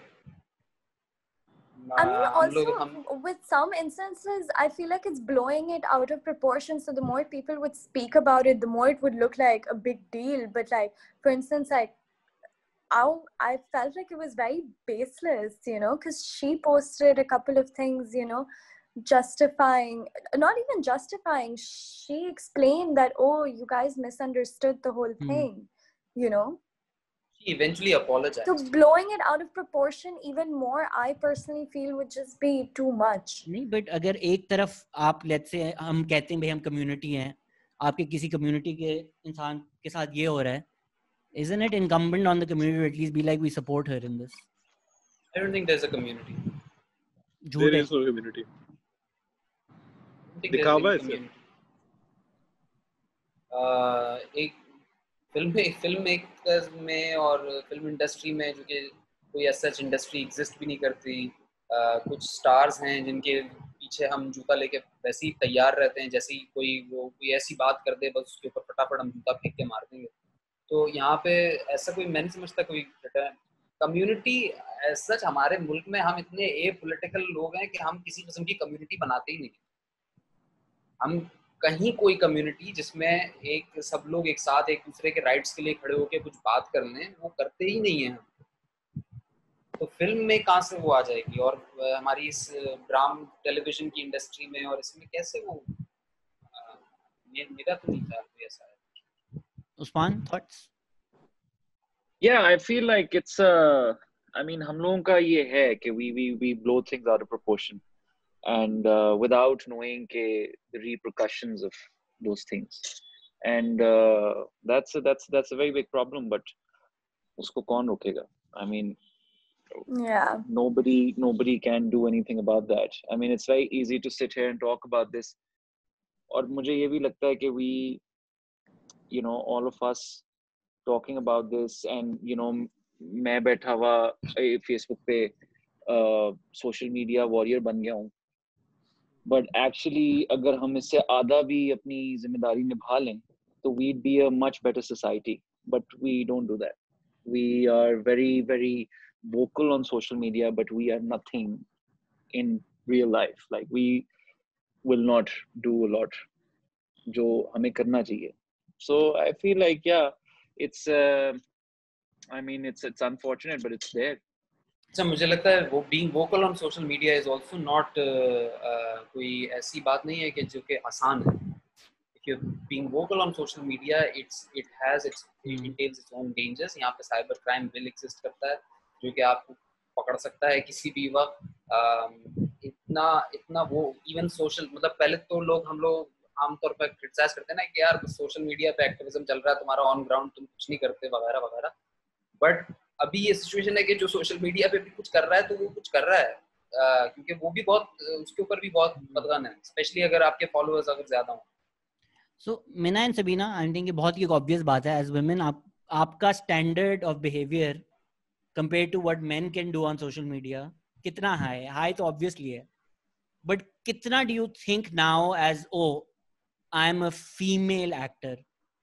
I mean, also with some instances, I feel like it's blowing it out of proportion. So the more people would speak about it, the more it would look like a big deal. But like, for instance, like, I felt like it was very baseless, you know, because she posted a couple of things, you know, justifying, not even justifying. She explained that, oh, you guys misunderstood the whole thing, you know. She eventually apologized. So blowing it out of proportion even more, I personally feel would just be too much. नहीं, but अगर एक तरफ आप let's say हम कहते हैं भाई हम community हैं, आपके किसी community के इंसान के साथ ये हो रहा है, isn't it incumbent on the community to at least be like we support her in this? I don't think there's a community. There is no community. दिखावा है सिर्फ. एक फिल्म मेकर्स में और फिल्म इंडस्ट्री में जो कि कोई ऐसा इंडस्ट्री एग्जिस्ट भी नहीं करती, कुछ स्टार्स हैं जिनके पीछे हम जूता लेके वैसे ही तैयार रहते हैं, जैसे ही कोई ऐसी बात कर दे बस उसके ऊपर फटाफट हम जूता फेंक के मार देंगे. तो यहाँ पे ऐसा कोई मैं नहीं समझता कोई कम्युनिटी सच. हमारे मुल्क में हम इतने एपॉलिटिकल लोग हैं कि हम किसी किस्म की कम्युनिटी बनाते ही नहीं. हम कहीं कोई कम्युनिटी जिसमें एक सब लोग एक साथ एक दूसरे के राइट्स के लिए खड़े होकर कुछ बात कर लें, वो करते ही नहीं है. तो फिल्म में कहाँ से वो आ जाएगी, और हमारी इस ड्रामा टेलीविजन की इंडस्ट्री में और इसमें कैसे वो, मेरा तो नहीं ख्याल कोई ऐसा है. Usman, thoughts? Yeah, I feel like it's I mean हम लोगों का ये है कि we blow things out of proportion and without knowing the repercussions of those things, and that's a very big problem. But usko kaun rokega? I mean, yeah, nobody can do anything about that. I mean, it's very easy to sit here and talk about this. और मुझे ये भी लगता है कि we, you know, all of us talking about this, and you know, मैं बैठा हुआ Facebook पे social media warrior बन गया हूँ. But actually, अगर हम इससे आधा भी अपनी जिम्मेदारी निभा लें, तो we'd be a much better society. But we don't do that. We are very, very vocal on social media, but we are nothing in real life. Like we will not do a lot जो हमें करना चाहिए. So I feel like, yeah, it's I mean, it's unfortunate, but it's there. अच्छा, मुझे लगता है वो being vocal on social media is also not कोई ऐसी बात नहीं है कि जो कि आसान है. If you're being vocal on social media, it entails its own dangers. यहाँ पे cyber crime bill exist करता है जो कि आपको पकड़ सकता है किसी भी वक्त. इतना वो even social, मतलब पहले तो हम लोग आमतौर पर क्रिटिसाइज करते हैं ना कि यार सोशल मीडिया पे एक्टिविज्म चल रहा है, तुम्हारा ऑन ग्राउंड तुम कुछ नहीं करते वगैरह वगैरह. बट अभी ये सिचुएशन है कि जो सोशल मीडिया पे भी कुछ कर रहा है तो वो कुछ कर रहा है, क्योंकि वो भी बहुत, उसके ऊपर भी बहुत बदगन है, स्पेशली अगर आपके फॉलोअर्स अगर ज्यादा हो. So Mina and Sabina, I think ये बहुत ही ऑब्वियस बात है, एज वुमेन आपका standard of behaviour compare to what men can do on social media कितना हाई तो ऑब्वियसली है, बट कितना do you think now as I am a female actor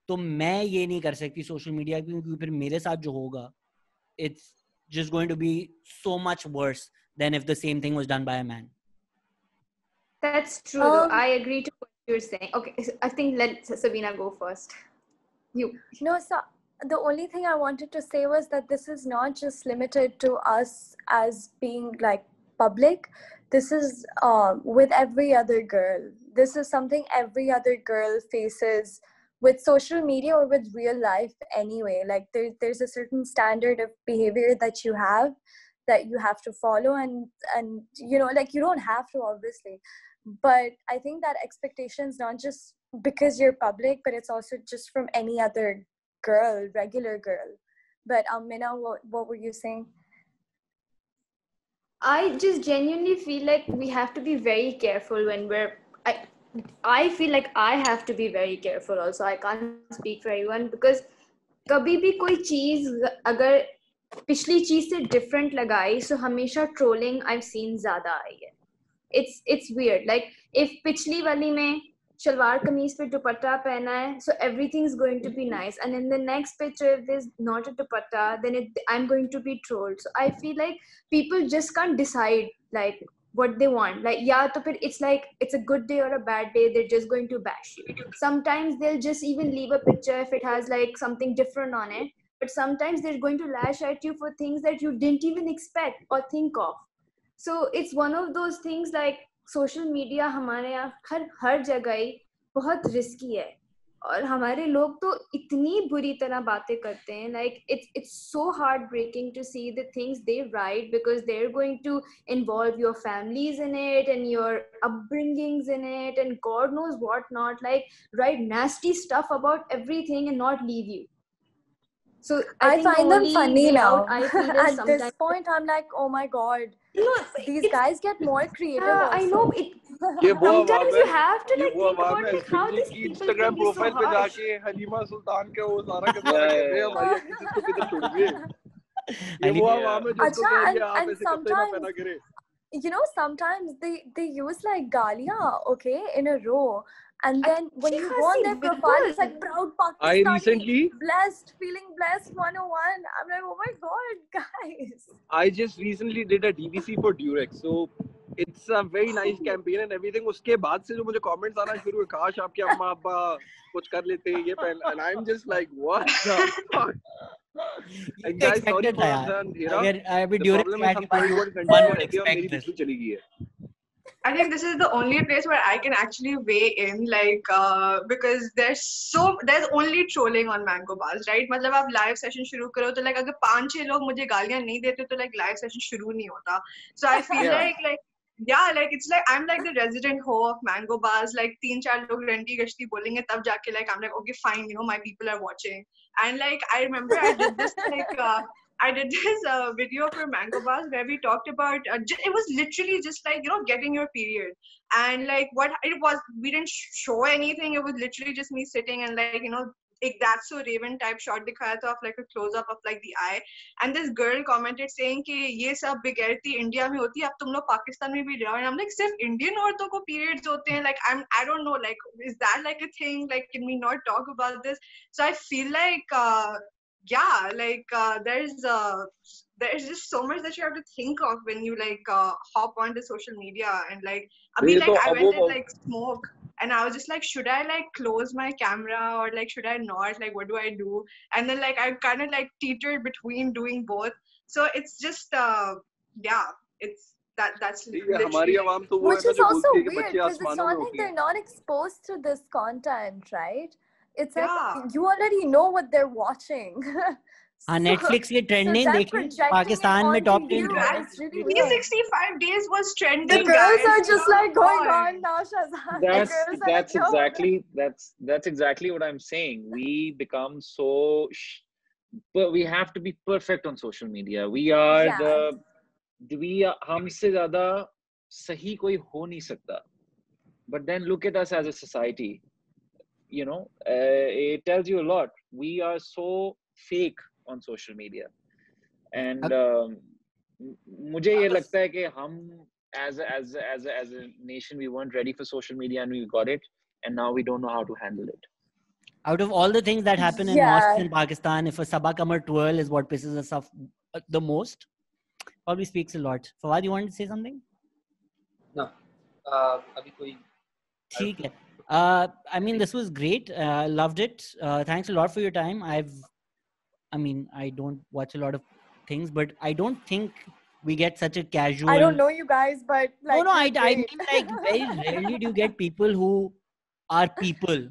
तो मैं ये नहीं कर सकती सोशल मीडिया, क्योंकि फिर मेरे साथ जो होगा it's just going to be so much worse than if the same thing was done by a man. That's true though. I agree to what you're saying. Okay, I think let Sabina go first. You. No, so the only thing I wanted to say was that this is not just limited to us as being like public. This is with every other girl. This is something every other girl faces with social media or with real life anyway. Like there's a certain standard of behavior that you have to follow, and you know, like you don't have to, obviously, but I think that expectations not just because you're public, but it's also just from any other girl, regular girl. But Minna, what were you saying? I just genuinely feel like we have to be very careful when I feel like I have to be very careful also. I can't speak for everyone, because कभी भी कोई चीज अगर पिछली चीज से different लगाई, so हमेशा trolling I've seen ज़्यादा आई है. It's weird. Like if पिछली वाली में शलवार कमीज पे दुपट्टा पहना है, so everything's going to be nice, and in the next picture if there's not a dupatta, then I'm going to be trolled. So I feel like people just can't decide like what they want. Like yeah, to फिर it's like it's a good day or a bad day, they're just going to bash you. Sometimes they'll just even leave a picture if it has like something different on it, but sometimes they're going to lash at you for things that you didn't even expect or think of. So it's one of those things like social media हमारे यहाँ हर जगह ही बहुत risky है, और हमारे लोग तो इतनी बुरी तरह बातें करते हैं. like it's so heartbreaking to see the things they write, because they're going to involve your families in it and your upbringings in it and God knows what not, like write nasty stuff about everything and not leave you. So I find them funny now. I feel At this point, I'm like, oh my god, these guys get more creative. I know it. Sometimes you have to like think about like how these people Instagram can be so profile पे harsh. जाके हलीमा सुल्तान के वो सारा के सारा कहते हैं हमारी इज्जत को किधर छोड़ दिए. ये वो आवाम है जिसको कहेंगे आप ऐसे कपड़े ना पहना करें. You know, sometimes they use like galia, okay, in a row. And then when you go on their profile, it's like proud Pakistani, I recently feeling blessed 101. I'm like, oh my god, guys. I just recently did a DVC for Durex, so it's a very nice campaign and everything. उसके बाद से जो मुझे comments आना शुरू हुए, काश आपके अम्मा अब्बा कुछ कर लेते ये पहन, and I'm just like, what the fuck? And guys, sorry for the problem is हम 21 countries में मेरी बिजली चली गई है. I think this is the only place where I can actually weigh in, like, because there's only trolling on Mango Bars, right? मतलब आप live session शुरू करो तो like अगर 5-6 लोग मुझे गालियाँ नहीं देते तो like live session शुरू नहीं होता. So I feel like yeah, like it's like I'm like the resident hoe of Mango Bars. Like 3-4 लोग रंटी गश्ती बोलेंगे तब जाके like I'm like okay fine, you know, my people are watching. And like I remember I did this like I did this video for Mango Bars where we talked about it was literally just like, you know, getting your period, and like what it was, we didn't show anything. It was literally just me sitting and like, you know, like that's so Raven type shot dikhaya tha of like a close up of like the eye, and this girl commented saying कि ये सब बिगड़ती India में होती है, अब तुम लोग पाकिस्तान में भी ले आओ. And I'm like, सिर्फ इंडियन औरतों को periods होते हैं? Like I don't know, like is that like a thing? Like can we not talk about this? So I feel like yeah, like there's just so much that you have to think of when you like hop onto social media. And like I mean, like I went and like smoke, and I was just like, should I like close my camera or like should I not? Like what do I do? And then like I kind of like teetered between doing both. So it's just yeah, it's that's which is also weird because it's not like they're not exposed to this content, right? It's like you already know what they're watching. हाँ, Netflix के trend नहीं देखे पाकिस्तान में top 10 365 days was trending. The girls are just like going on now, Shazan. That's exactly what I'm saying. We become so but we have to be perfect on social media. We are हमसे ज़्यादा सही कोई हो नहीं सकता. But then look at us as a society. You know, it tells you a lot. We are so fake on social media, and मुझे ये लगता है कि हम as a nation we weren't ready for social media and we got it, and now we don't know how to handle it. Out of all the things that happen in mosques in Pakistan, if a Sabah Kamar twirl is what pisses us off the most, probably speaks a lot. Fawad, you wanted to say something? No, अभी कोई. ठीक है. I mean, this was great. Loved it. Thanks a lot for your time. I mean, I don't watch a lot of things, but I don't think we get such a casual. I don't know you guys, but like no, I you're mean great. like very rarely do you get people who are people.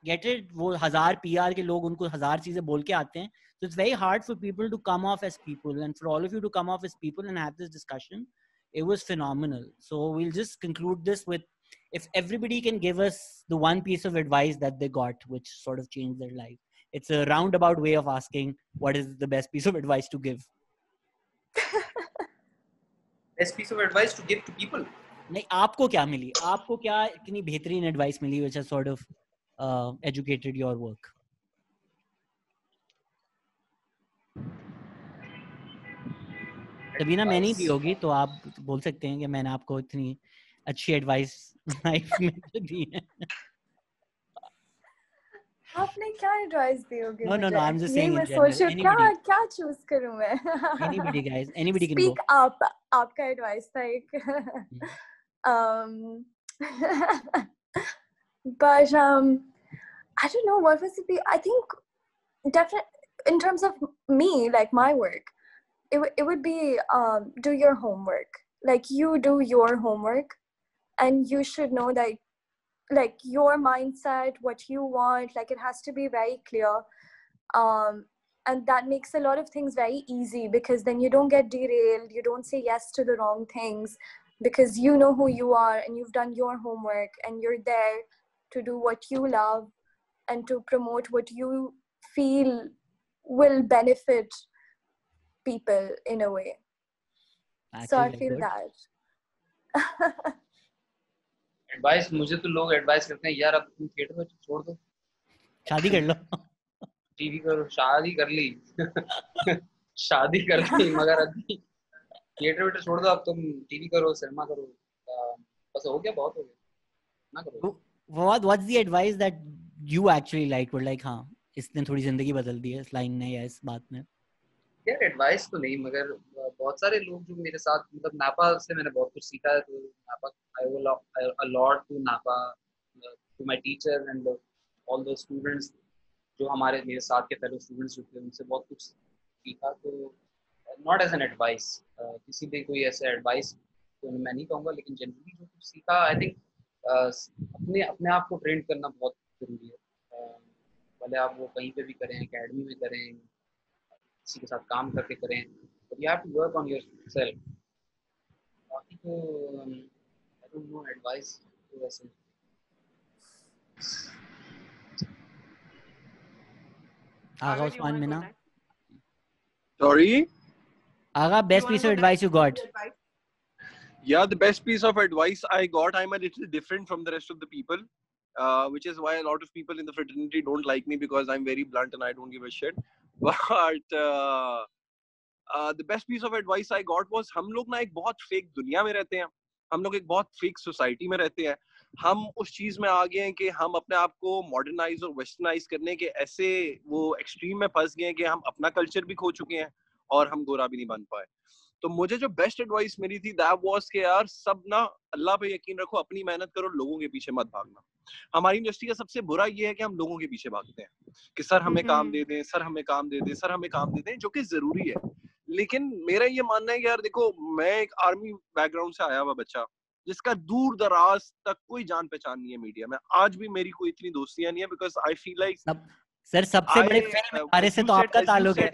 Get it? वो 1000 PR के लोग उनको 1000 चीजें बोल के आते हैं. So it's very hard for people to come off as people, and for all of you to come off as people and have this discussion. It was phenomenal. So we'll just conclude this with, if everybody can give us the one piece of advice that they got, which sort of changed their life. It's a roundabout way of asking, what is the best piece of advice to give? Best piece of advice to give to people? नहीं, आपको क्या मिली? आपको क्या इतनी बेहतरीन advice milli which has sort of educated your work? तभी ना मैंने दी होगी, तो आप बोल सकते हैं कि मैंने आपको इतनी अच्छी एडवाइस लाइफ में दी है. आपने क्या एडवाइस दी होगी? No, I'm just saying in general. Anybody. क्या चूज करूं मैं? Anybody guys, anybody can Speak go. up. आपका एडवाइस था एक. But I don't know what was it. I think definitely in terms of me, like my work, it would be do your homework. Like you do your homework, and you should know that like your mindset, what you want, like it has to be very clear, and that makes a lot of things very easy, because then you don't get derailed, you don't say yes to the wrong things, because you know who you are and you've done your homework, and you're there to do what you love and to promote what you feel will benefit people in a way. So I feel that. Advice, मुझे तो लोग advice करते हैं, यार अब तुम theatre में छोड़ दो, शादी कर लो, टीवी करो. शादी कर ली शादी कर ली, मगर अभी थिएटर वेटर छोड़ दो, अब तुम टीवी करो, सिनेमा करो, बस हो गया, बहुत हो गया, ना करो. What's the advice that you actually liked? Or like, हाँ, इसने थोड़ी जिंदगी बदल दी है इस लाइन ने या इस बात ने? यार एडवाइस तो नहीं, मगर बहुत सारे लोग जो मेरे साथ, मतलब नापा से मैंने बहुत कुछ सीखा है. तो नापा, I owe a lot to नापा, to my teachers and all the students जो हमारे मेरे साथ के फेलो स्टूडेंट्स जो थे, उनसे बहुत कुछ सीखा. तो नॉट एज एन एडवाइस, किसी भी कोई ऐसा एडवाइस तो मैं नहीं कहूँगा, लेकिन जनरली जो कुछ सीखा, आई थिंक अपने आप को ट्रेन करना बहुत जरूरी है. भले आप वो कहीं पे भी करें, एकेडमी में करें, किसी के साथ काम करके करें, but you have to work on yourself. बाकी तो I don't know advice तो वैसे. आगा Usman Meena. Sorry? Aga, best piece of advice you got? Yeah, the best piece of advice I got, I'm a little different from the rest of the people, which is why a lot of people in the fraternity don't like me, because I'm very blunt and I don't give a shit. But the best piece of advice I got was, हम लोग ना एक बहुत fake दुनिया में रहते हैं, हम लोग एक बहुत फेक सोसाइटी में रहते हैं. हम उस चीज में आ गए हैं कि हम अपने आप को मॉडर्नाइज और वेस्टर्नाइज करने के ऐसे वो एक्सट्रीम में फंस गए हैं कि हम अपना कल्चर भी खो चुके हैं और हम गोरा भी नहीं बन पाए. तो मुझे जो बेस्ट एडवाइस मिली थी, दैट वाज कि यार सब ना अल्लाह पे यकीन रखो, अपनी मेहनत करो, लोगों के पीछे मत भागना. हमारी इंडस्ट्री का सबसे बुरा ये है कि हम लोगों के पीछे भागते हैं कि सर हमें काम दे दें, सर हमें काम दे दें, सर हमें काम दे दें, जो कि जरूरी है. लेकिन मेरा ये मानना है कि यार देखो, मैं एक आर्मी बैकग्राउंड से आया हुआ बच्चा, जिसका दूर दराज तक कोई जान पहचान नहीं है मीडिया में. आज भी मेरी कोई इतनी दोस्तियां नहीं है, because I feel like sir सबसे बड़े फिल्म इदारे से तो आपका ताल्लुक है.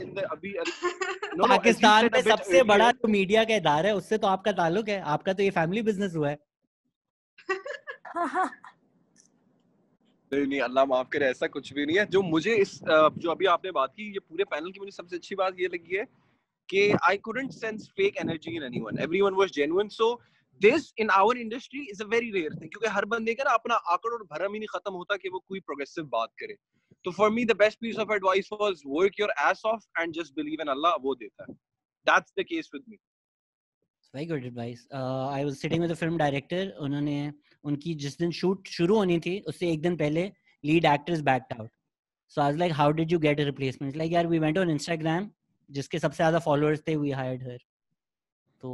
पाकिस्तान में सबसे बड़ा जो मीडिया का इदारा है, उससे तो आपका ताल्लुक है. आपका तो ये फैमिली बिजनेस हुआ है. नहीं, अल्लाह माफ करे, ऐसा कुछ भी नहीं है. जो मुझे इस जो अभी आपने बात की, ये पूरे पैनल की मुझे सबसे अच्छी बात ये लगी है कि I couldn't sense fake energy in anyone. Everyone was genuine. So this in our industry is a very rare thing, क्योंकि हर बंदे का ना अपना आकड़ और भरम ही नहीं खत्म होता कि वो कोई प्रोग्रेसिव बात करे. तो for me the best piece of advice was work your ass off and just believe in Allah. वो देता है. That's the case with me. Very good advice. I was sitting with a film director. उन्होंने उनकी जिस दिन shoot शुरू होनी थी, उससे एक दिन पहले lead actors backed out. So I was like, how did you get a replacement? Like, यार, we went on Instagram, जिसके सबसे ज़्यादा followers थे, we hired her. तो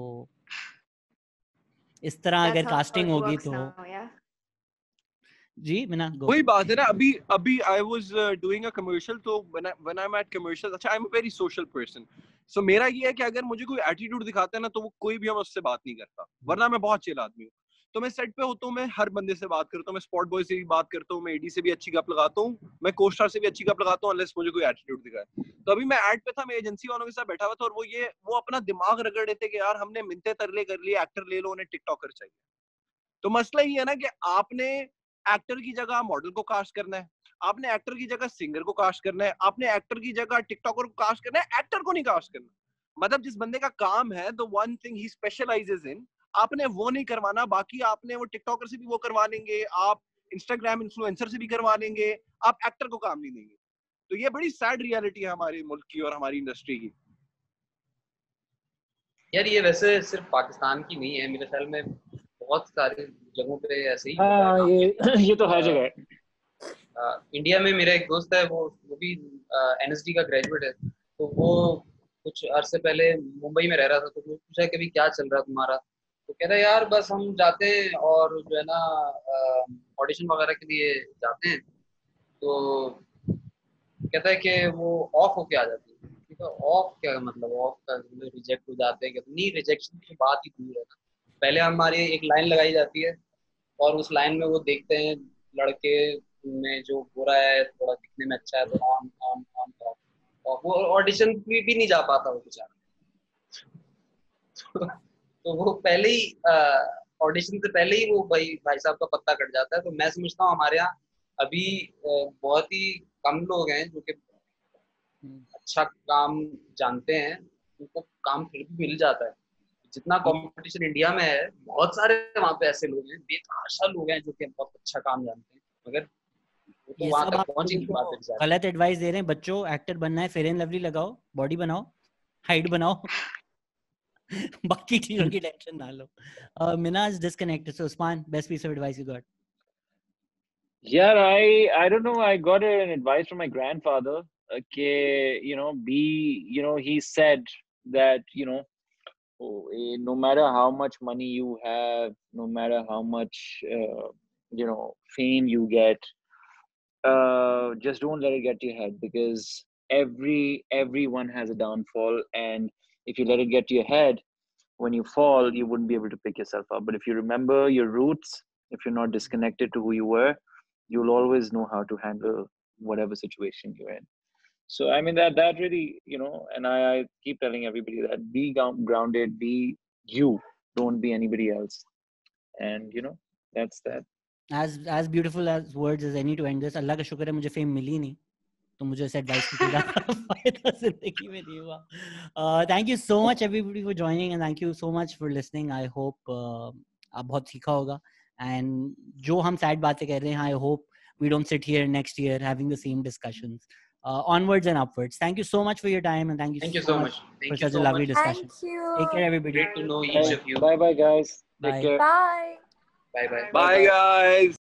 इस तरह अगर casting होगी तो जी मीना go. वही बात है ना, अभी I was doing a commercial, तो when I'm at commercials, अच्छा I'm a very social person, so मेरा ये है कि अगर मुझे कोई एटीट्यूड दिखाता है ना, तो वो कोई भी हम उससे बात नहीं करता, वरना मैं बहुत चिल आदमी हूँ। तो मैं सेट पे होता हूँ, मैं हर बंदे से बात करता हूँ, मैं स्पॉट बॉय से भी बात करता हूँ, मैं एडी से भी अच्छी गप लगाता हूँ, मैं कोस्टार से भी अच्छी गप लगाता हूँ, अनलेस मुझे कोई एटीट्यूड दिखाए। तो अभी मैं एड पे था, मैं एजेंसी वालों के साथ बैठा हुआ था, और वो अपना दिमाग रगड़ रहे थे कि यार हमने मिन्नतें तरले कर लिए, एक्टर ले लो, उन्हें टिकटॉकर चाहिए। तो मसला ये है ना कि आपने एक्टर की जगह मॉडल को कास्ट करना है, आपने एक्टर की जगह सिंगर को कास्ट करना है, आपने एक्टर की जगह टिकटॉकर को कास्ट करना है, एक्टर को नहीं कास्ट करना। मतलब जिस बंदे का काम है, the one thing he specialises इन, आपने वो नहीं करवाना, बाकी आपने वो टिकटॉकर से भी वो करवा लेंगे, आप इंस्टाग्राम इन्फ्लुएंसर से भी करवा लेंगे, आप एक्टर को काम नहीं देंगे। तो ये बड़ी सैड रियलिटी है हमारे मुल्क की और हमारी इंडस्ट्री की। यार ये वैसे सिर्फ पाकिस्तान की नहीं है, मेरे ख्याल में बहुत सारी जगहों पे ऐसे ही। हाँ, ये तो हर जगह है। इंडिया में मेरा एक दोस्त है, वो भी एनएसडी का ग्रेजुएट है, तो वो कुछ अरसे पहले मुंबई में रह रहा था, तो पूछा कभी क्या चल रहा है तुम्हारा, तो कह रहा है यार बस हम जाते हैं और जो है ना ऑडिशन वगैरह के लिए जाते हैं, तो कहता है कि वो ऑफ होके आ जाती है। ठीक है, ऑफ क्या मतलब, ऑफ का रिजेक्ट हो जाते हैं, नहीं रिजेक्शन की बात ही दूर है ना, पहले हमारी एक लाइन लगाई जाती है और उस लाइन में वो देखते हैं लड़के में जो गोरा है, थोड़ा दिखने में अच्छा है, तो ऑन ऑन ऑन ऑफ, और वो ऑडिशन भी नहीं जा पाता वो बेचारा। तो वो पहले ही ऑडिशन से पहले ही वो भाई साहब का पत्ता कट जाता है। तो मैं समझता हूँ हमारे यहाँ अभी बहुत ही कम लोग हैं जो कि अच्छा काम जानते हैं, उनको काम फिर भी मिल जाता है। जितना कंपटीशन इंडिया में है, बहुत सारे वहाँ पे ऐसे लोग हैं, बेतहाशा लोग हैं जो कि बहुत अच्छा काम जानते हैं, मगर तो वहाँ तक पहुंच ही नहीं पाते। गलत एडवाइस दे रहे हैं बच्चों, एक्टर बनना है फेयर एंड लवली लगाओ, बॉडी बनाओ, हाइट बनाओ, बाकी चीजों की टेंशन ना लो। Minaj disconnected, so Usman, best piece of advice you got? Yeah, I don't know, I got an advice from my grandfather. Okay, he said that, no matter how much money you have, no matter how much, fame you get, just don't let it get to your head, because everyone has a downfall, and if you let it get to your head, when you fall, you wouldn't be able to pick yourself up. But if you remember your roots, if you're not disconnected to who you were, you'll always know how to handle whatever situation you're in. So I mean that really, and I keep telling everybody that be grounded, be you, don't be anybody else, and that's that. As beautiful as words as any to end this. अल्लाह का शुक्र है मुझे fame मिली नहीं, तो मुझे इस advice की फायदा जिंदगी में नहीं हुआ। Thank you so much everybody for joining, and thank you so much for listening. I hope आप बहुत सीखा होगा, and जो हम सैड बातें कर रहे हैं, I hope we don't sit here next year having the same discussions. Onwards and upwards. Thank you so much for your time, and thank you so much for such a lovely discussion. Thank you. Take care everybody. Great to know each of you. Bye bye guys. Bye. Take care. Bye. Bye bye. Bye guys.